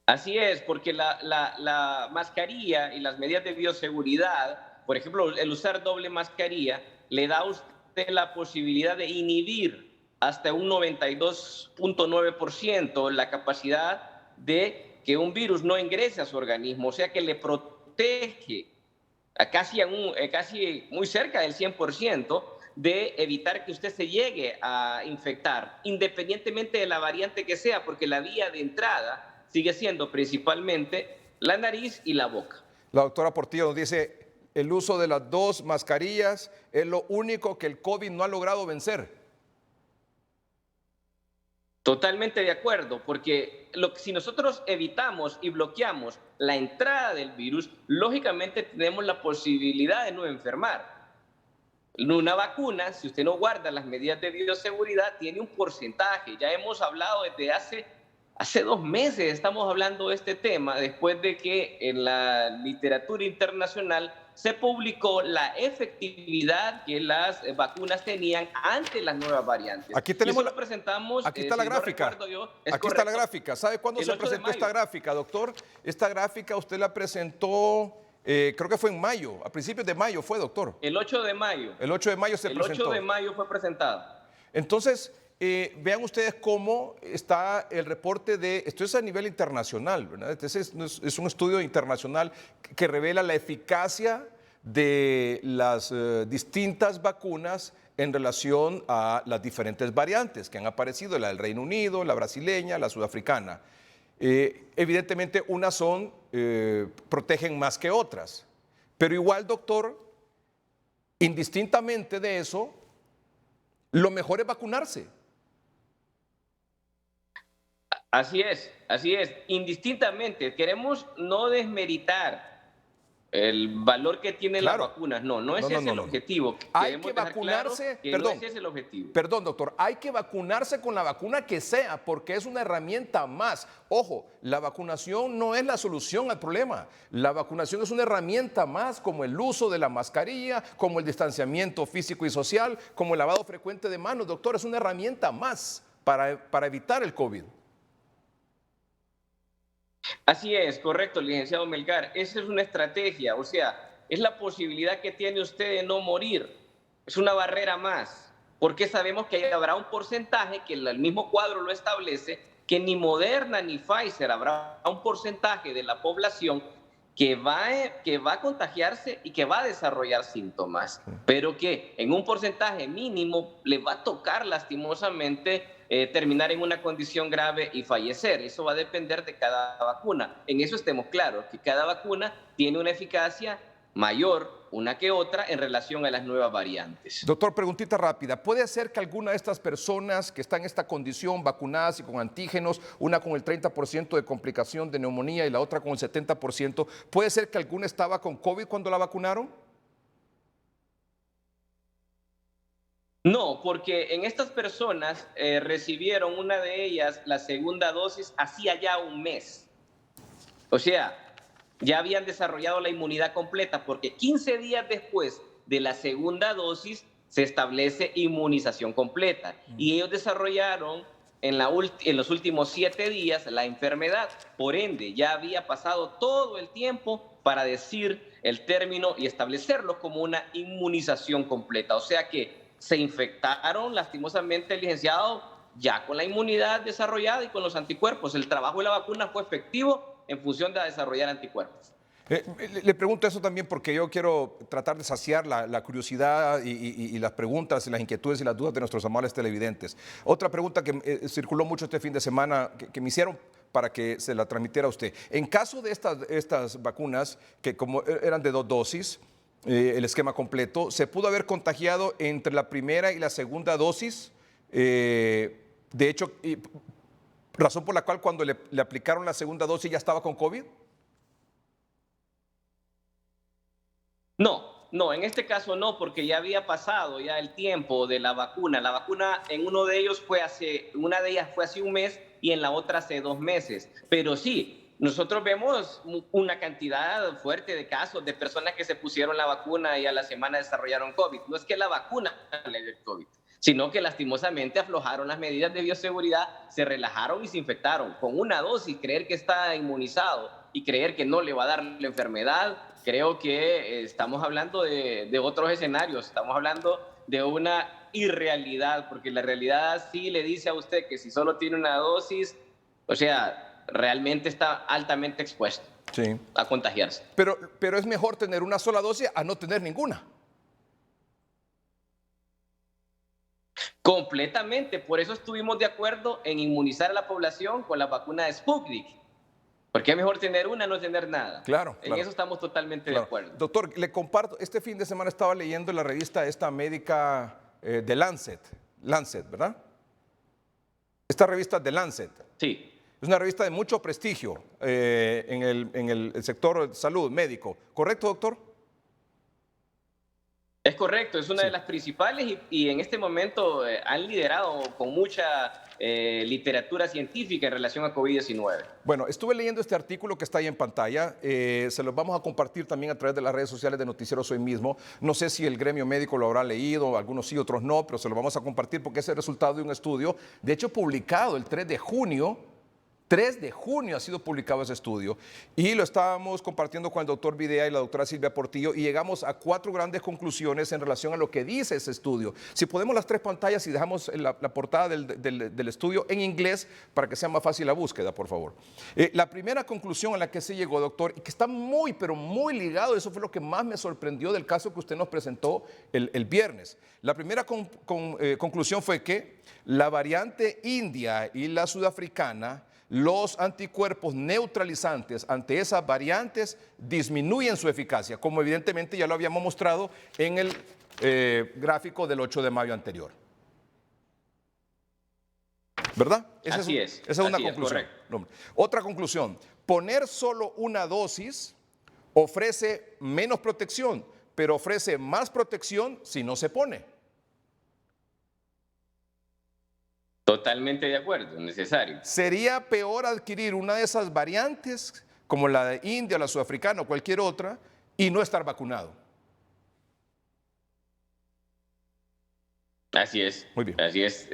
Así es, porque la mascarilla y las medidas de bioseguridad, por ejemplo, el usar doble mascarilla, le da a usted la posibilidad de inhibir hasta un 92.9% la capacidad de que un virus no ingrese a su organismo, o sea que le protege a casi muy cerca del 100% de evitar que usted se llegue a infectar, independientemente de la variante que sea, porque la vía de entrada sigue siendo principalmente la nariz y la boca. La doctora Portillo nos dice, el uso de las dos mascarillas es lo único que el COVID no ha logrado vencer. Totalmente de acuerdo, porque si nosotros evitamos y bloqueamos la entrada del virus, lógicamente tenemos la posibilidad de no enfermar. Una vacuna, si usted no guarda las medidas de bioseguridad, tiene un porcentaje. Ya hemos hablado desde hace 2 meses, estamos hablando de este tema, después de que en la literatura internacional se publicó la efectividad que las vacunas tenían ante las nuevas variantes. Aquí tenemos lo presentamos. Aquí está la gráfica. Aquí está la gráfica. ¿Sabe cuándo se presentó esta gráfica, doctor? Esta gráfica usted la presentó, creo que fue en mayo, a principios de mayo fue, doctor. El 8 de mayo. El 8 de mayo se presentó. El 8 de mayo fue presentada. Entonces, vean ustedes cómo está el reporte esto es a nivel internacional, ¿verdad? Este es un estudio internacional que revela la eficacia de las distintas vacunas en relación a las diferentes variantes que han aparecido, la del Reino Unido, la brasileña, la sudafricana. Evidentemente unas protegen más que otras, pero igual, doctor, indistintamente de eso, lo mejor es vacunarse. Así es. Indistintamente, queremos no desmeritar el valor que tienen las vacunas. No es ese el objetivo. Hay que vacunarse, no ese es el objetivo. Perdón, doctor, hay que vacunarse con la vacuna que sea, porque es una herramienta más. Ojo, la vacunación no es la solución al problema. La vacunación es una herramienta más, como el uso de la mascarilla, como el distanciamiento físico y social, como el lavado frecuente de manos. Doctor, es una herramienta más para evitar el COVID. Así es, correcto, licenciado Melgar. Esa es una estrategia, o sea, es la posibilidad que tiene usted de no morir. Es una barrera más, porque sabemos que habrá un porcentaje, que el mismo cuadro lo establece, que ni Moderna ni Pfizer, habrá un porcentaje de la población que va a contagiarse y que va a desarrollar síntomas, pero que en un porcentaje mínimo le va a tocar lastimosamente terminar en una condición grave y fallecer. Eso va a depender de cada vacuna. En eso estemos claros, que cada vacuna tiene una eficacia mayor una que otra en relación a las nuevas variantes. Doctor, preguntita rápida. ¿Puede ser que alguna de estas personas que están en esta condición, vacunadas y con antígenos, una con el 30% de complicación de neumonía y la otra con el 70%, puede ser que alguna estaba con COVID cuando la vacunaron? No, porque en estas personas recibieron una de ellas la segunda dosis hacía ya 1 mes. O sea, ya habían desarrollado la inmunidad completa, porque 15 días después de la segunda dosis se establece inmunización completa. Y ellos desarrollaron en los últimos 7 días la enfermedad. Por ende, ya había pasado todo el tiempo para decir el término y establecerlo como una inmunización completa. O sea que se infectaron lastimosamente, el licenciado, ya con la inmunidad desarrollada y con los anticuerpos. El trabajo de la vacuna fue efectivo en función de desarrollar anticuerpos. Le pregunto eso también porque yo quiero tratar de saciar la curiosidad y las preguntas y las inquietudes y las dudas de nuestros amables televidentes. Otra pregunta que circuló mucho este fin de semana que me hicieron para que se la transmitiera a usted. En caso de estas vacunas, que como eran de 2 dosis, el esquema completo, ¿se pudo haber contagiado entre la primera y la segunda dosis? De hecho, razón por la cual cuando le aplicaron la segunda dosis ya estaba con COVID. No, no, en este caso no, porque ya había pasado ya el tiempo de la vacuna. La vacuna en una de ellas fue hace 1 mes y en la otra hace 2 meses. Pero sí, nosotros vemos una cantidad fuerte de casos de personas que se pusieron la vacuna y a la semana desarrollaron COVID. No es que la vacuna le dio el COVID, sino que lastimosamente aflojaron las medidas de bioseguridad, se relajaron y se infectaron. Con una dosis, creer que está inmunizado y creer que no le va a dar la enfermedad, creo que estamos hablando de otros escenarios, estamos hablando de una irrealidad, porque la realidad sí le dice a usted que si solo tiene una dosis, o sea, realmente está altamente expuesto a contagiarse. Pero es mejor tener una sola dosis a no tener ninguna. Completamente, por eso estuvimos de acuerdo en inmunizar a la población con la vacuna de Sputnik. Porque es mejor tener una, no tener nada. Claro. En eso estamos totalmente de acuerdo. Doctor, le comparto, este fin de semana estaba leyendo la revista esta médica de Lancet, ¿verdad? Esta revista de Lancet. Sí. Es una revista de mucho prestigio en el sector de salud médico. ¿Correcto, doctor? Es correcto, es una de las principales y en este momento han liderado con mucha literatura científica en relación a COVID-19. Bueno, estuve leyendo este artículo que está ahí en pantalla, se los vamos a compartir también a través de las redes sociales de Noticieros Hoy Mismo. No sé si el gremio médico lo habrá leído, algunos sí, otros no, pero se lo vamos a compartir porque es el resultado de un estudio, de hecho publicado el 3 de junio. 3 de junio ha sido publicado ese estudio y lo estábamos compartiendo con el doctor Videa y la doctora Silvia Portillo y llegamos a 4 grandes conclusiones en relación a lo que dice ese estudio. Si podemos las 3 pantallas y dejamos la portada del estudio en inglés para que sea más fácil la búsqueda, por favor. La primera conclusión a la que se llegó, doctor, y que está muy, pero muy ligado, eso fue lo que más me sorprendió del caso que usted nos presentó el viernes. La primera conclusión fue que la variante india y la sudafricana, los anticuerpos neutralizantes ante esas variantes disminuyen su eficacia, como evidentemente ya lo habíamos mostrado en el gráfico del 8 de mayo anterior. ¿Verdad? Esa es una conclusión. Otra conclusión, poner solo una dosis ofrece menos protección, pero ofrece más protección si no se pone. Totalmente de acuerdo, necesario. ¿Sería peor adquirir una de esas variantes, como la de India, la sudafricana o cualquier otra, y no estar vacunado? Así es. Muy bien. Así es.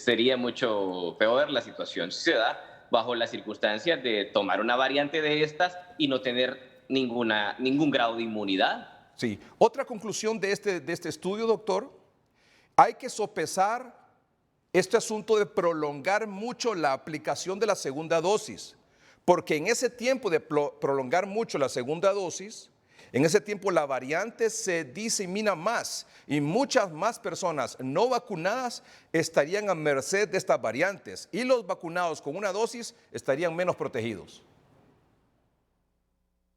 Sería mucho peor la situación si se da bajo las circunstancias de tomar una variante de estas y no tener ningún grado de inmunidad. Sí. Otra conclusión de este estudio, doctor, hay que sopesar este asunto de prolongar mucho la aplicación de la segunda dosis, porque en ese tiempo de prolongar mucho la segunda dosis, en ese tiempo la variante se disemina más y muchas más personas no vacunadas estarían a merced de estas variantes y los vacunados con una dosis estarían menos protegidos.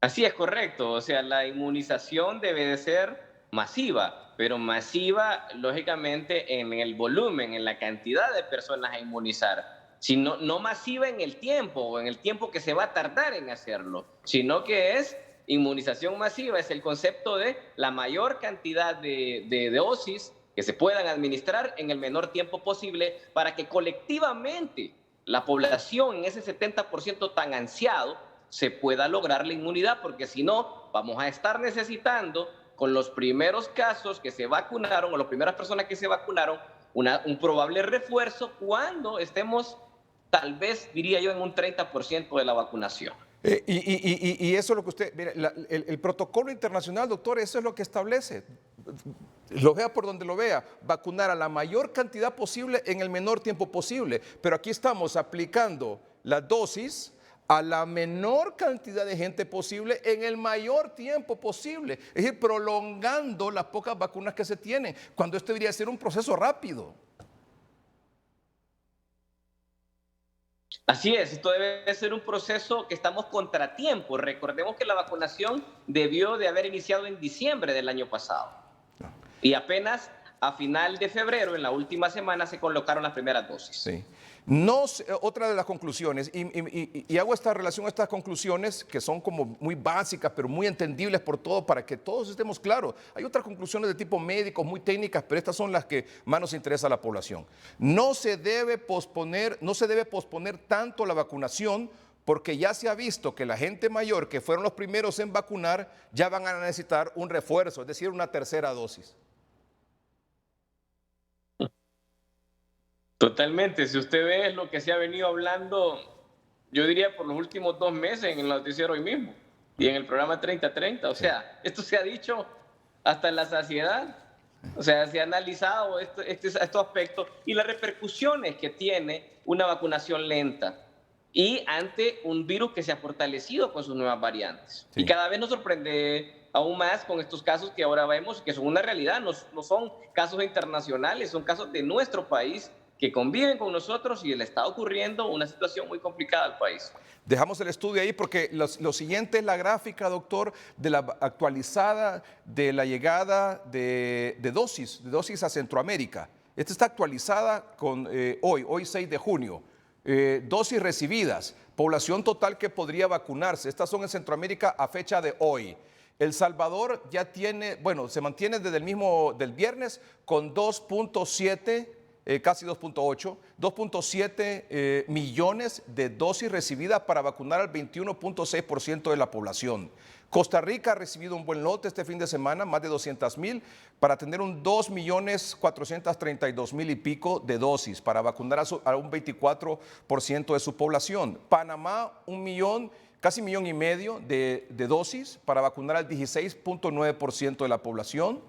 Así es, correcto. O sea, la inmunización debe de ser masiva, pero masiva lógicamente en el volumen, en la cantidad de personas a inmunizar, sino no masiva en el tiempo o en el tiempo que se va a tardar en hacerlo, sino que es inmunización masiva, es el concepto de la mayor cantidad de dosis que se puedan administrar en el menor tiempo posible para que colectivamente la población en ese 70% tan ansiado se pueda lograr la inmunidad, porque si no vamos a estar necesitando con los primeros casos que se vacunaron o las primeras personas que se vacunaron, un probable refuerzo cuando estemos, tal vez, diría yo, en un 30% de la vacunación. Y eso es lo que usted, mire, el protocolo internacional, doctor, eso es lo que establece. Lo vea por donde lo vea, vacunar a la mayor cantidad posible en el menor tiempo posible. Pero aquí estamos aplicando la dosis a la menor cantidad de gente posible en el mayor tiempo posible. Es decir, prolongando las pocas vacunas que se tienen, cuando esto debería ser un proceso rápido. Así es, esto debe ser un proceso que estamos contratiempo. Recordemos que la vacunación debió de haber iniciado en diciembre del año pasado. Y apenas a final de febrero, en la última semana, se colocaron las primeras dosis. Sí. Otra de las conclusiones, y hago esta relación a estas conclusiones que son como muy básicas, pero muy entendibles por todos, para que todos estemos claros. Hay otras conclusiones de tipo médicos, muy técnicas, pero estas son las que más nos interesa a la población. No se debe posponer tanto la vacunación, porque ya se ha visto que la gente mayor, que fueron los primeros en vacunar, ya van a necesitar un refuerzo, es decir, una tercera dosis. Totalmente. Si usted ve lo que se ha venido hablando, yo diría por los últimos 2 meses en el noticiero hoy mismo y en el programa 30-30. O sea, esto se ha dicho hasta en la saciedad. O sea, se ha analizado estos aspectos y las repercusiones que tiene una vacunación lenta y ante un virus que se ha fortalecido con sus nuevas variantes. Sí. Y cada vez nos sorprende aún más con estos casos que ahora vemos que son una realidad, no son casos internacionales, son casos de nuestro país que conviven con nosotros y le está ocurriendo una situación muy complicada al país. Dejamos el estudio ahí porque lo siguiente es la gráfica, doctor, de la actualizada de la llegada de dosis a Centroamérica. Esta está actualizada con hoy 6 de junio. Dosis recibidas, población total que podría vacunarse. Estas son en Centroamérica a fecha de hoy. El Salvador ya tiene, bueno, se mantiene desde del viernes con 2.7 casi 2.7 millones de dosis recibidas para vacunar al 21.6% de la población. Costa Rica ha recibido un buen lote este fin de semana, más de 200,000, para tener un 2.432.000 y pico de dosis para vacunar a un 24% de su población. Panamá, casi 1,5 millones de dosis para vacunar al 16.9% de la población.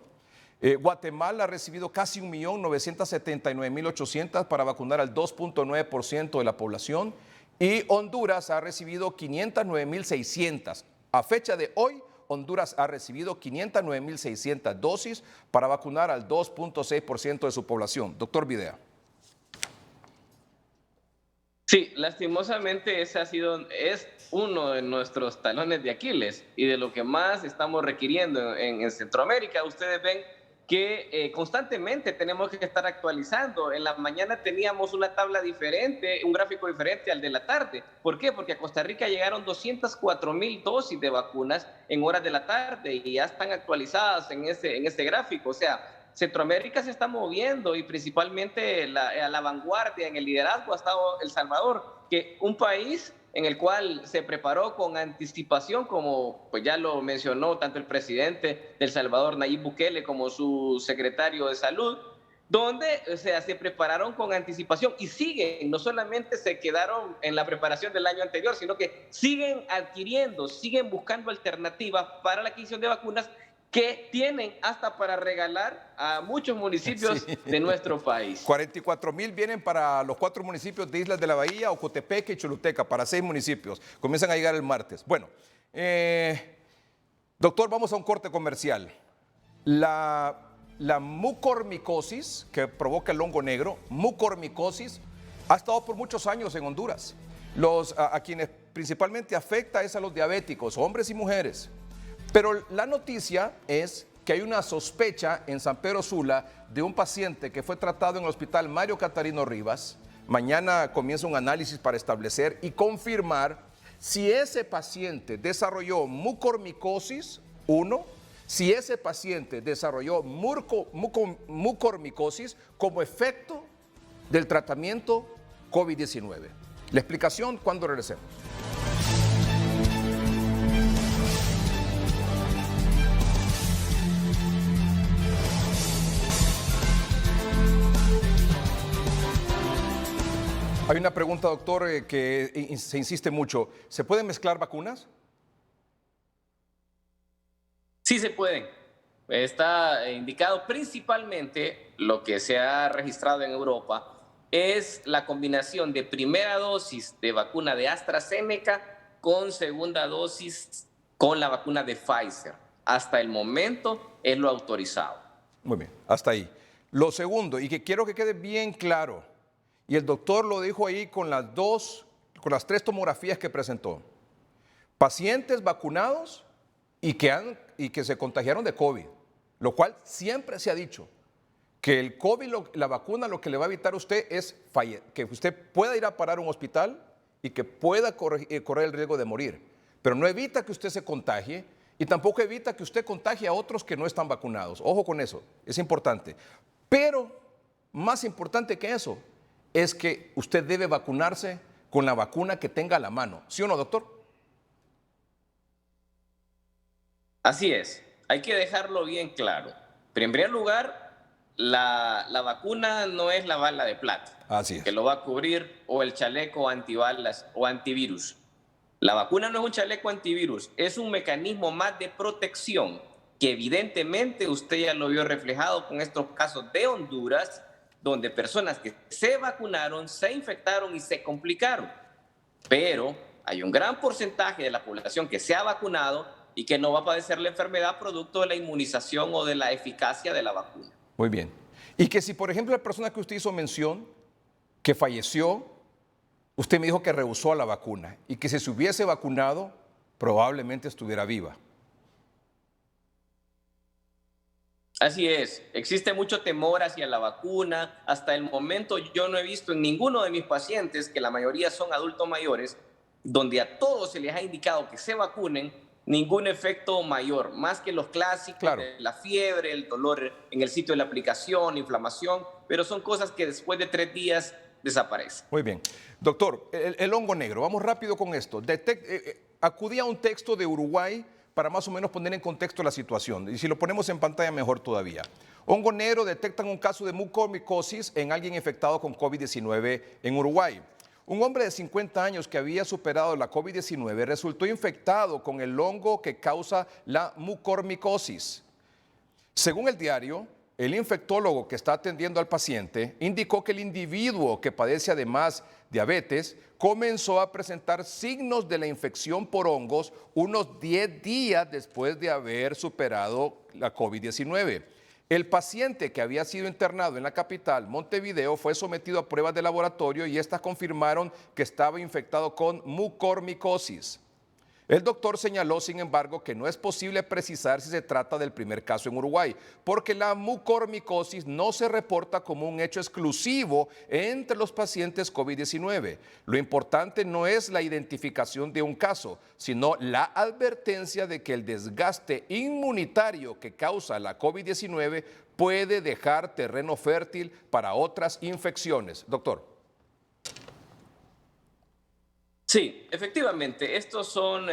Guatemala ha recibido casi 1.979.800 para vacunar al 2.9% de la población y Honduras ha recibido 509.600. A fecha de hoy, Honduras ha recibido 509.600 dosis para vacunar al 2.6% de su población. Doctor Videa. Sí, lastimosamente es uno de nuestros talones de Aquiles y de lo que más estamos requiriendo en Centroamérica. Ustedes ven que constantemente tenemos que estar actualizando. En la mañana teníamos una tabla diferente, un gráfico diferente al de la tarde. ¿Por qué? Porque a Costa Rica llegaron 204,000 dosis de vacunas en horas de la tarde y ya están actualizadas en ese gráfico. O sea, Centroamérica se está moviendo y principalmente a la vanguardia en el liderazgo ha estado El Salvador, que un país en el cual se preparó con anticipación, como pues ya lo mencionó tanto el presidente de El Salvador, Nayib Bukele, como su secretario de Salud, donde se prepararon con anticipación y siguen, no solamente se quedaron en la preparación del año anterior, sino que siguen adquiriendo, siguen buscando alternativas para la adquisición de vacunas que tienen hasta para regalar a muchos municipios de nuestro país. 44,000 vienen para los 4 municipios de Islas de la Bahía, Ocotepeque y Choluteca, para 6 municipios. Comienzan a llegar el martes. Bueno, doctor, vamos a un corte comercial. La mucormicosis, que provoca el hongo negro, mucormicosis, ha estado por muchos años en Honduras. A quienes principalmente afecta es a los diabéticos, hombres y mujeres. Pero la noticia es que hay una sospecha en San Pedro Sula de un paciente que fue tratado en el hospital Mario Catarino Rivas. Mañana comienza un análisis para establecer y confirmar si ese paciente desarrolló mucormicosis, si ese paciente desarrolló mucormicosis como efecto del tratamiento COVID-19. La explicación cuando regresemos. Hay una pregunta, doctor, que se insiste mucho. ¿Se pueden mezclar vacunas? Sí se pueden. Está indicado principalmente lo que se ha registrado en Europa es la combinación de primera dosis de vacuna de AstraZeneca con segunda dosis con la vacuna de Pfizer. Hasta el momento es lo autorizado. Muy bien, hasta ahí. Lo segundo, y que quiero que quede bien claro, y el doctor lo dijo ahí con las 3 tomografías que presentó. Pacientes vacunados y que se contagiaron de COVID, lo cual siempre se ha dicho que el COVID, la vacuna, lo que le va a evitar a usted es que usted pueda ir a parar a un hospital y que pueda correr el riesgo de morir. Pero no evita que usted se contagie y tampoco evita que usted contagie a otros que no están vacunados. Ojo con eso, es importante. Pero más importante que eso es que usted debe vacunarse con la vacuna que tenga a la mano. ¿Sí o no, doctor? Así es, hay que dejarlo bien claro. Pero en primer lugar, la vacuna no es la bala de plata, Así es. que lo va a cubrir, o el chaleco antibalas o antivirus. La vacuna no es un chaleco antivirus, es un mecanismo más de protección que evidentemente usted ya lo vio reflejado con estos casos de Honduras, donde personas que se vacunaron, se infectaron y se complicaron. Pero hay un gran porcentaje de la población que se ha vacunado y que no va a padecer la enfermedad producto de la inmunización o de la eficacia de la vacuna. Muy bien. Y que si, por ejemplo, la persona que usted hizo mención, que falleció, usted me dijo que rehusó a la vacuna y que si se hubiese vacunado, probablemente estuviera viva. Así es, existe mucho temor hacia la vacuna. Hasta el momento yo no he visto en ninguno de mis pacientes, que la mayoría son adultos mayores, donde a todos se les ha indicado que se vacunen, ningún efecto mayor, más que los clásicos, claro, de la fiebre, el dolor en el sitio de la aplicación, inflamación, pero son cosas que después de 3 días desaparecen. Muy bien. Doctor, el hongo negro, vamos rápido con esto. Acudí a un texto de Uruguay para más o menos poner en contexto la situación. Y si lo ponemos en pantalla, mejor todavía. Hongo negro, detectan un caso de mucormicosis en alguien infectado con COVID-19 en Uruguay. Un hombre de 50 años que había superado la COVID-19 resultó infectado con el hongo que causa la mucormicosis. Según el diario, el infectólogo que está atendiendo al paciente indicó que el individuo, que padece además diabetes, comenzó a presentar signos de la infección por hongos unos 10 días después de haber superado la COVID-19. El paciente, que había sido internado en la capital, Montevideo, fue sometido a pruebas de laboratorio y estas confirmaron que estaba infectado con mucormicosis. El doctor señaló, sin embargo, que no es posible precisar si se trata del primer caso en Uruguay, porque la mucormicosis no se reporta como un hecho exclusivo entre los pacientes COVID-19. Lo importante no es la identificación de un caso, sino la advertencia de que el desgaste inmunitario que causa la COVID-19 puede dejar terreno fértil para otras infecciones. Doctor. Sí, efectivamente, estos son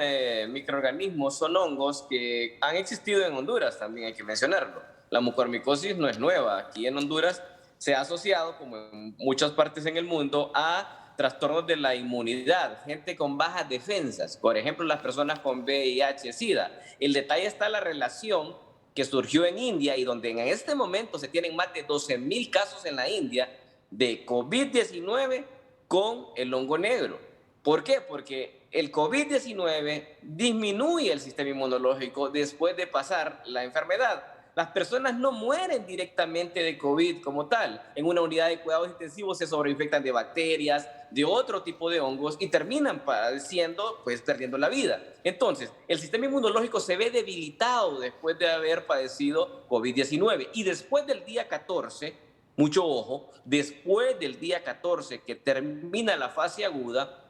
microorganismos, son hongos que han existido en Honduras, también hay que mencionarlo. La mucormicosis no es nueva. Aquí en Honduras se ha asociado, como en muchas partes en el mundo, a trastornos de la inmunidad, gente con bajas defensas, por ejemplo, las personas con VIH, SIDA. El detalle está en la relación que surgió en India y donde en este momento se tienen más de 12,000 casos en la India de COVID-19 con el hongo negro. ¿Por qué? Porque el COVID-19 disminuye el sistema inmunológico después de pasar la enfermedad. Las personas no mueren directamente de COVID como tal. En una unidad de cuidados intensivos se sobreinfectan de bacterias, de otro tipo de hongos y terminan padeciendo, pues perdiendo la vida. Entonces, el sistema inmunológico se ve debilitado después de haber padecido COVID-19 y después del día 14, mucho ojo, después del día 14 que termina la fase aguda,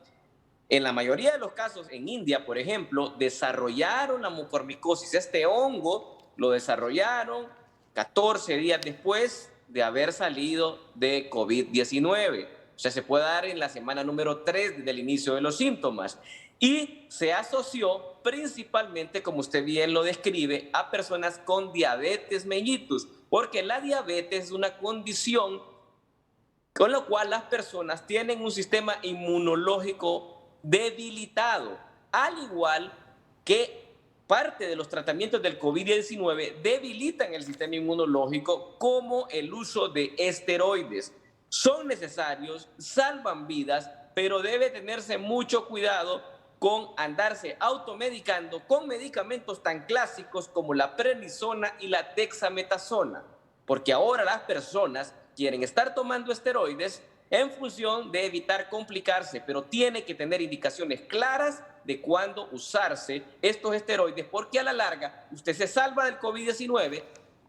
en la mayoría de los casos, en India, por ejemplo, desarrollaron la mucormicosis. Este hongo lo desarrollaron 14 días después de haber salido de COVID-19. O sea, se puede dar en la semana número 3 del inicio de los síntomas. Y se asoció principalmente, como usted bien lo describe, a personas con diabetes mellitus, porque la diabetes es una condición con la cual las personas tienen un sistema inmunológico debilitado, al igual que parte de los tratamientos del COVID-19 debilitan el sistema inmunológico, como el uso de esteroides. Son necesarios, salvan vidas, pero debe tenerse mucho cuidado con andarse automedicando con medicamentos tan clásicos como la prednisona y la dexametasona, porque ahora las personas quieren estar tomando esteroides en función de evitar complicarse, pero tiene que tener indicaciones claras de cuándo usarse estos esteroides, porque a la larga usted se salva del COVID-19,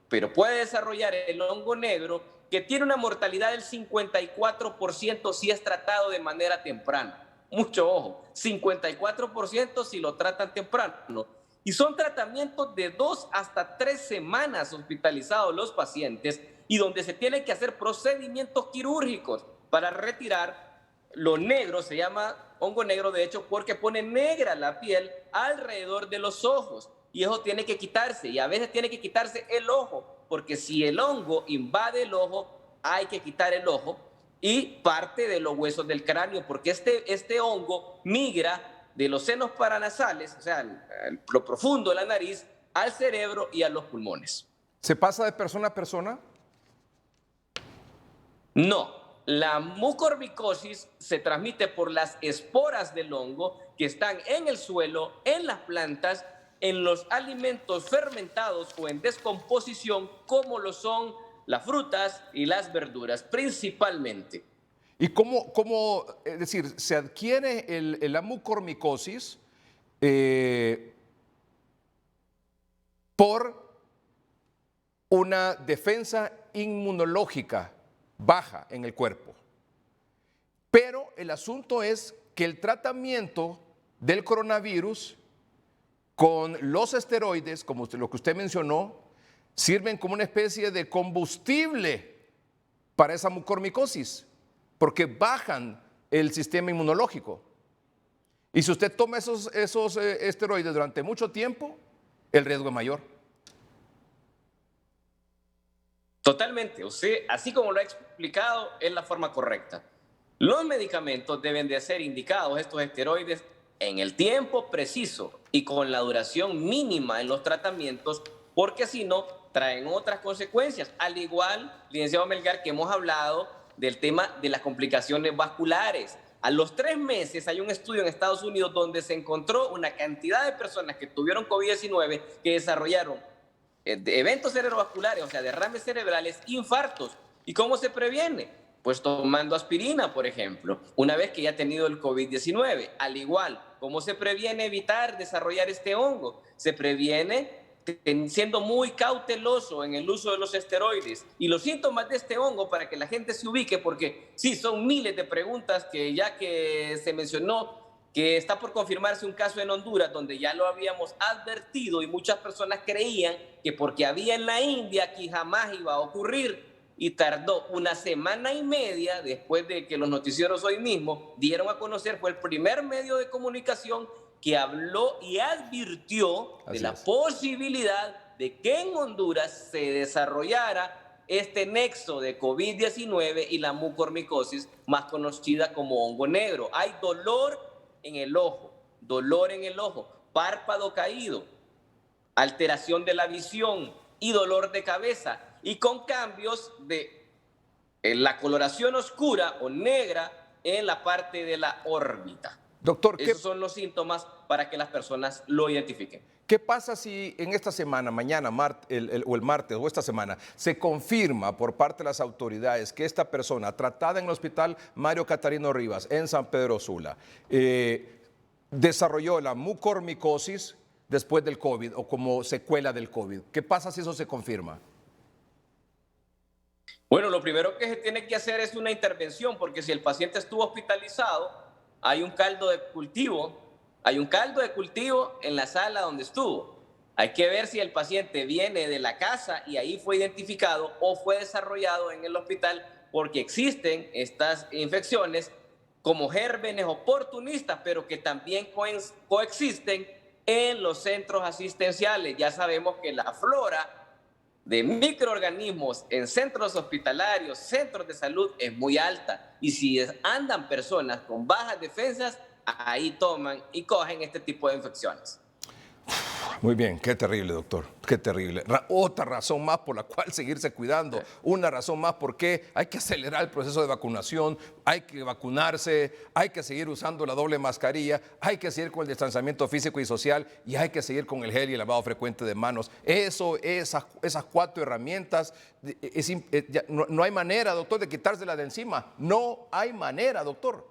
pero puede desarrollar el hongo negro que tiene una mortalidad del 54% si es tratado de manera temprana. Mucho ojo, 54% si lo tratan temprano. Y son tratamientos de 2 hasta 3 semanas hospitalizados los pacientes y donde se tienen que hacer procedimientos quirúrgicos para retirar lo negro, se llama hongo negro de hecho porque pone negra la piel alrededor de los ojos y eso tiene que quitarse y a veces tiene que quitarse el ojo porque si el hongo invade el ojo hay que quitar el ojo y parte de los huesos del cráneo porque este hongo migra de los senos paranasales, o sea, lo profundo de la nariz, al cerebro y a los pulmones. ¿Se pasa de persona a persona? No, la mucormicosis se transmite por las esporas del hongo que están en el suelo, en las plantas, en los alimentos fermentados o en descomposición, como lo son las frutas y las verduras, principalmente. ¿Y es decir, se adquiere la mucormicosis por una defensa inmunológica baja en el cuerpo? Pero el asunto es que el tratamiento del coronavirus con los esteroides, como lo que usted mencionó, sirven como una especie de combustible para esa mucormicosis, porque bajan el sistema inmunológico. Y si usted toma esos esteroides durante mucho tiempo, el riesgo es mayor. Totalmente, usted, así como lo ha explicado, es la forma correcta. Los medicamentos deben de ser indicados, estos esteroides, en el tiempo preciso y con la duración mínima en los tratamientos, porque si no, traen otras consecuencias. Al igual, licenciado Melgar, que hemos hablado del tema de las complicaciones vasculares. A los 3 meses hay un estudio en Estados Unidos donde se encontró una cantidad de personas que tuvieron COVID-19 que desarrollaron eventos cerebrovasculares, o sea, derrames cerebrales, infartos. ¿Y cómo se previene? Pues tomando aspirina, por ejemplo, una vez que ya ha tenido el COVID-19. Al igual, ¿cómo se previene evitar desarrollar este hongo? Se previene siendo muy cauteloso en el uso de los esteroides. Y los síntomas de este hongo, para que la gente se ubique, porque sí, son miles de preguntas que ya que se mencionó que está por confirmarse un caso en Honduras donde ya lo habíamos advertido y muchas personas creían que porque había en la India aquí jamás iba a ocurrir y tardó 1 semana y media después de que los noticieros hoy mismo dieron a conocer, fue el primer medio de comunicación que habló y advirtió de la posibilidad de que en Honduras se desarrollara este nexo de COVID-19 y la mucormicosis, más conocida como hongo negro. Hay dolor en el ojo, párpado caído, alteración de la visión y dolor de cabeza, y con cambios de la coloración oscura o negra en la parte de la órbita. Doctor, esos son los síntomas para que las personas lo identifiquen. ¿Qué pasa si en esta semana, mañana o el martes o esta semana, se confirma por parte de las autoridades que esta persona tratada en el hospital Mario Catarino Rivas en San Pedro Sula desarrolló la mucormicosis después del COVID o como secuela del COVID? ¿Qué pasa si eso se confirma? Bueno, lo primero que se tiene que hacer es una intervención, porque si el paciente estuvo hospitalizado, hay un caldo de cultivo en la sala donde estuvo. Hay que ver si el paciente viene de la casa y ahí fue identificado o fue desarrollado en el hospital, porque existen estas infecciones como gérmenes oportunistas, pero que también coexisten en los centros asistenciales. Ya sabemos que la flora de microorganismos en centros hospitalarios, centros de salud, es muy alta. Y si andan personas con bajas defensas, ahí toman y cogen este tipo de infecciones. Muy bien, qué terrible, doctor, qué terrible. Otra razón más por la cual seguirse cuidando, una razón más por qué hay que acelerar el proceso de vacunación, hay que vacunarse, hay que seguir usando la doble mascarilla, hay que seguir con el distanciamiento físico y social y hay que seguir con el gel y el lavado frecuente de manos. Esas 4 herramientas, no hay manera, doctor, de quitárselas de encima. No hay manera, doctor.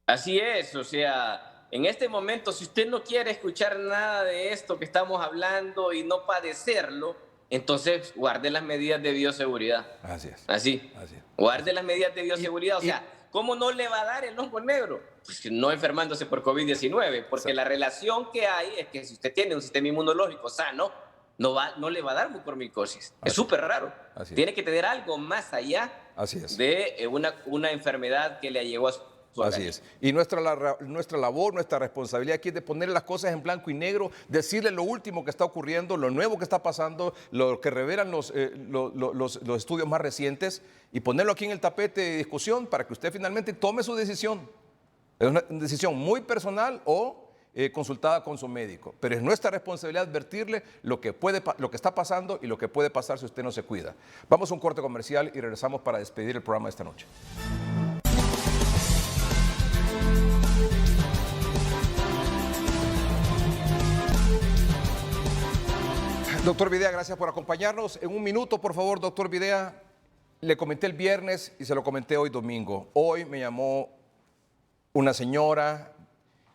Así es, o sea, en este momento, si usted no quiere escuchar nada de esto que estamos hablando y no padecerlo, entonces guarde las medidas de bioseguridad. Así es. Así. Guarde las medidas de bioseguridad. O sea, ¿cómo no le va a dar el hongo negro? Pues no enfermándose por COVID-19, porque la relación que hay es que si usted tiene un sistema inmunológico sano, no le va a dar mucormicosis. Es súper raro. Tiene que tener algo más allá de una enfermedad que le llegó a su Así es. Y nuestra labor, nuestra responsabilidad aquí es de poner las cosas en blanco y negro, decirle lo último que está ocurriendo, lo nuevo que está pasando, lo que revelan los estudios más recientes y ponerlo aquí en el tapete de discusión para que usted finalmente tome su decisión. Es una decisión muy personal o consultada con su médico, pero es nuestra responsabilidad advertirle lo que está pasando y lo que puede pasar si usted no se cuida. Vamos a un corte comercial y regresamos para despedir el programa de esta noche. Doctor Videa, gracias por acompañarnos. En un minuto, por favor, doctor Videa, le comenté el viernes y se lo comenté hoy domingo. Hoy me llamó una señora,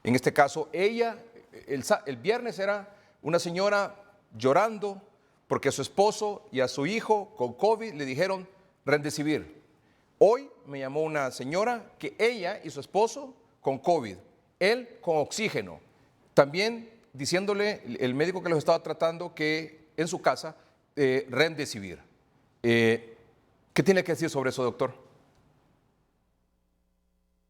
en este caso ella, el viernes era una señora llorando porque a su esposo y a su hijo con COVID le dijeron Remdesivir. Hoy me llamó una señora que ella y su esposo con COVID, él con oxígeno. También diciéndole el médico que los estaba tratando que en su casa Remdesivir. ¿Qué tiene que decir sobre eso, doctor?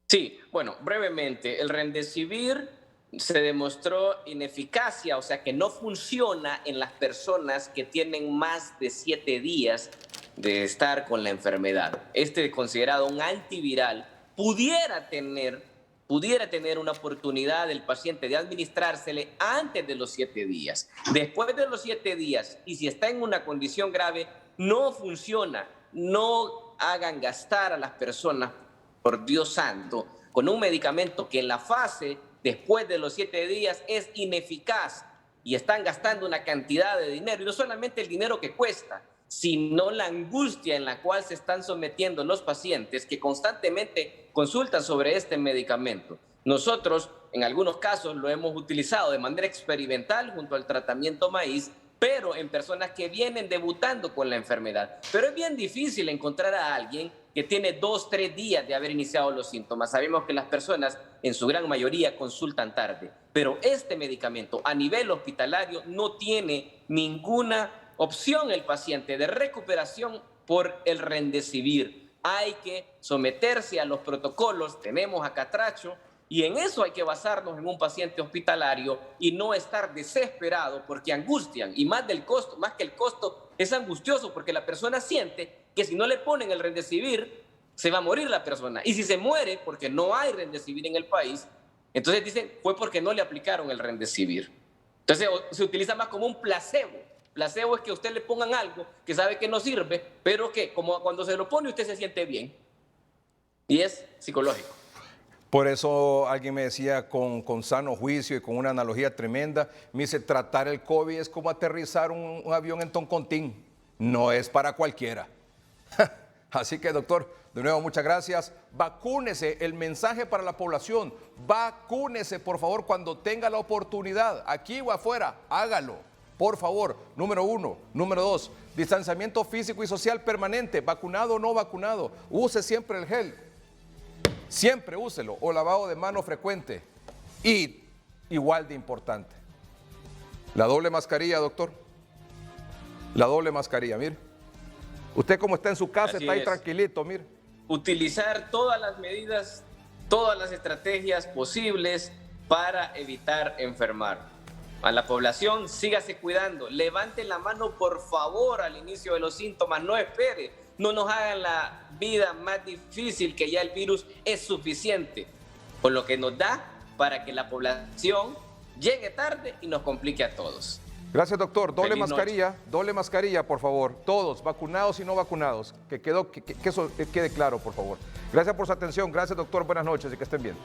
Sí, bueno, brevemente, el Remdesivir se demostró ineficacia, o sea que no funciona en las personas que tienen más de 7 días de estar con la enfermedad. Este, considerado un antiviral, pudiera tener una oportunidad el paciente de administrársele antes de los 7 días. Después de los 7 días, y si está en una condición grave, no funciona. No hagan gastar a las personas, por Dios santo, con un medicamento que en la fase después de los 7 días es ineficaz y están gastando una cantidad de dinero, y no solamente el dinero que cuesta, sino la angustia en la cual se están sometiendo los pacientes que constantemente consultan sobre este medicamento. Nosotros, en algunos casos, lo hemos utilizado de manera experimental junto al tratamiento maíz, pero en personas que vienen debutando con la enfermedad. Pero es bien difícil encontrar a alguien que tiene 2, 3 días de haber iniciado los síntomas. Sabemos que las personas, en su gran mayoría, consultan tarde, pero este medicamento a nivel hospitalario no tiene ninguna opción el paciente de recuperación por el Remdesivir. Hay que someterse a los protocolos, tenemos a Catracho, y en eso hay que basarnos en un paciente hospitalario y no estar desesperado porque angustian, y más que el costo, es angustioso porque la persona siente que si no le ponen el Remdesivir, se va a morir la persona. Y si se muere porque no hay Remdesivir en el país, entonces dicen, fue porque no le aplicaron el Remdesivir. Entonces se utiliza más como un placebo. Placebo es que a usted le pongan algo que sabe que no sirve, pero que como cuando se lo pone usted se siente bien. Y es psicológico. Por eso alguien me decía con sano juicio y con una analogía tremenda, me dice, tratar el COVID es como aterrizar un avión en Toncontín, no es para cualquiera. Así que, doctor, de nuevo, muchas gracias. Vacúnese, el mensaje para la población, vacúnese, por favor, cuando tenga la oportunidad, aquí o afuera, hágalo, por favor, número 1. Número 2, distanciamiento físico y social permanente, vacunado o no vacunado, use siempre el gel. Siempre úselo, o lavado de mano frecuente. Y igual de importante, la doble mascarilla, doctor. La doble mascarilla, mire. Usted como está en su casa, está ahí tranquilito, mire. Utilizar todas las medidas, todas las estrategias posibles para evitar enfermar. A la población, sígase cuidando. Levante la mano, por favor, al inicio de los síntomas. No espere. No nos hagan la vida más difícil, que ya el virus es suficiente, por lo que nos da para que la población llegue tarde y nos complique a todos. Gracias, doctor. Doble mascarilla, por favor. Todos, vacunados y no vacunados. Que eso quede claro, por favor. Gracias por su atención. Gracias, doctor. Buenas noches y que estén bien.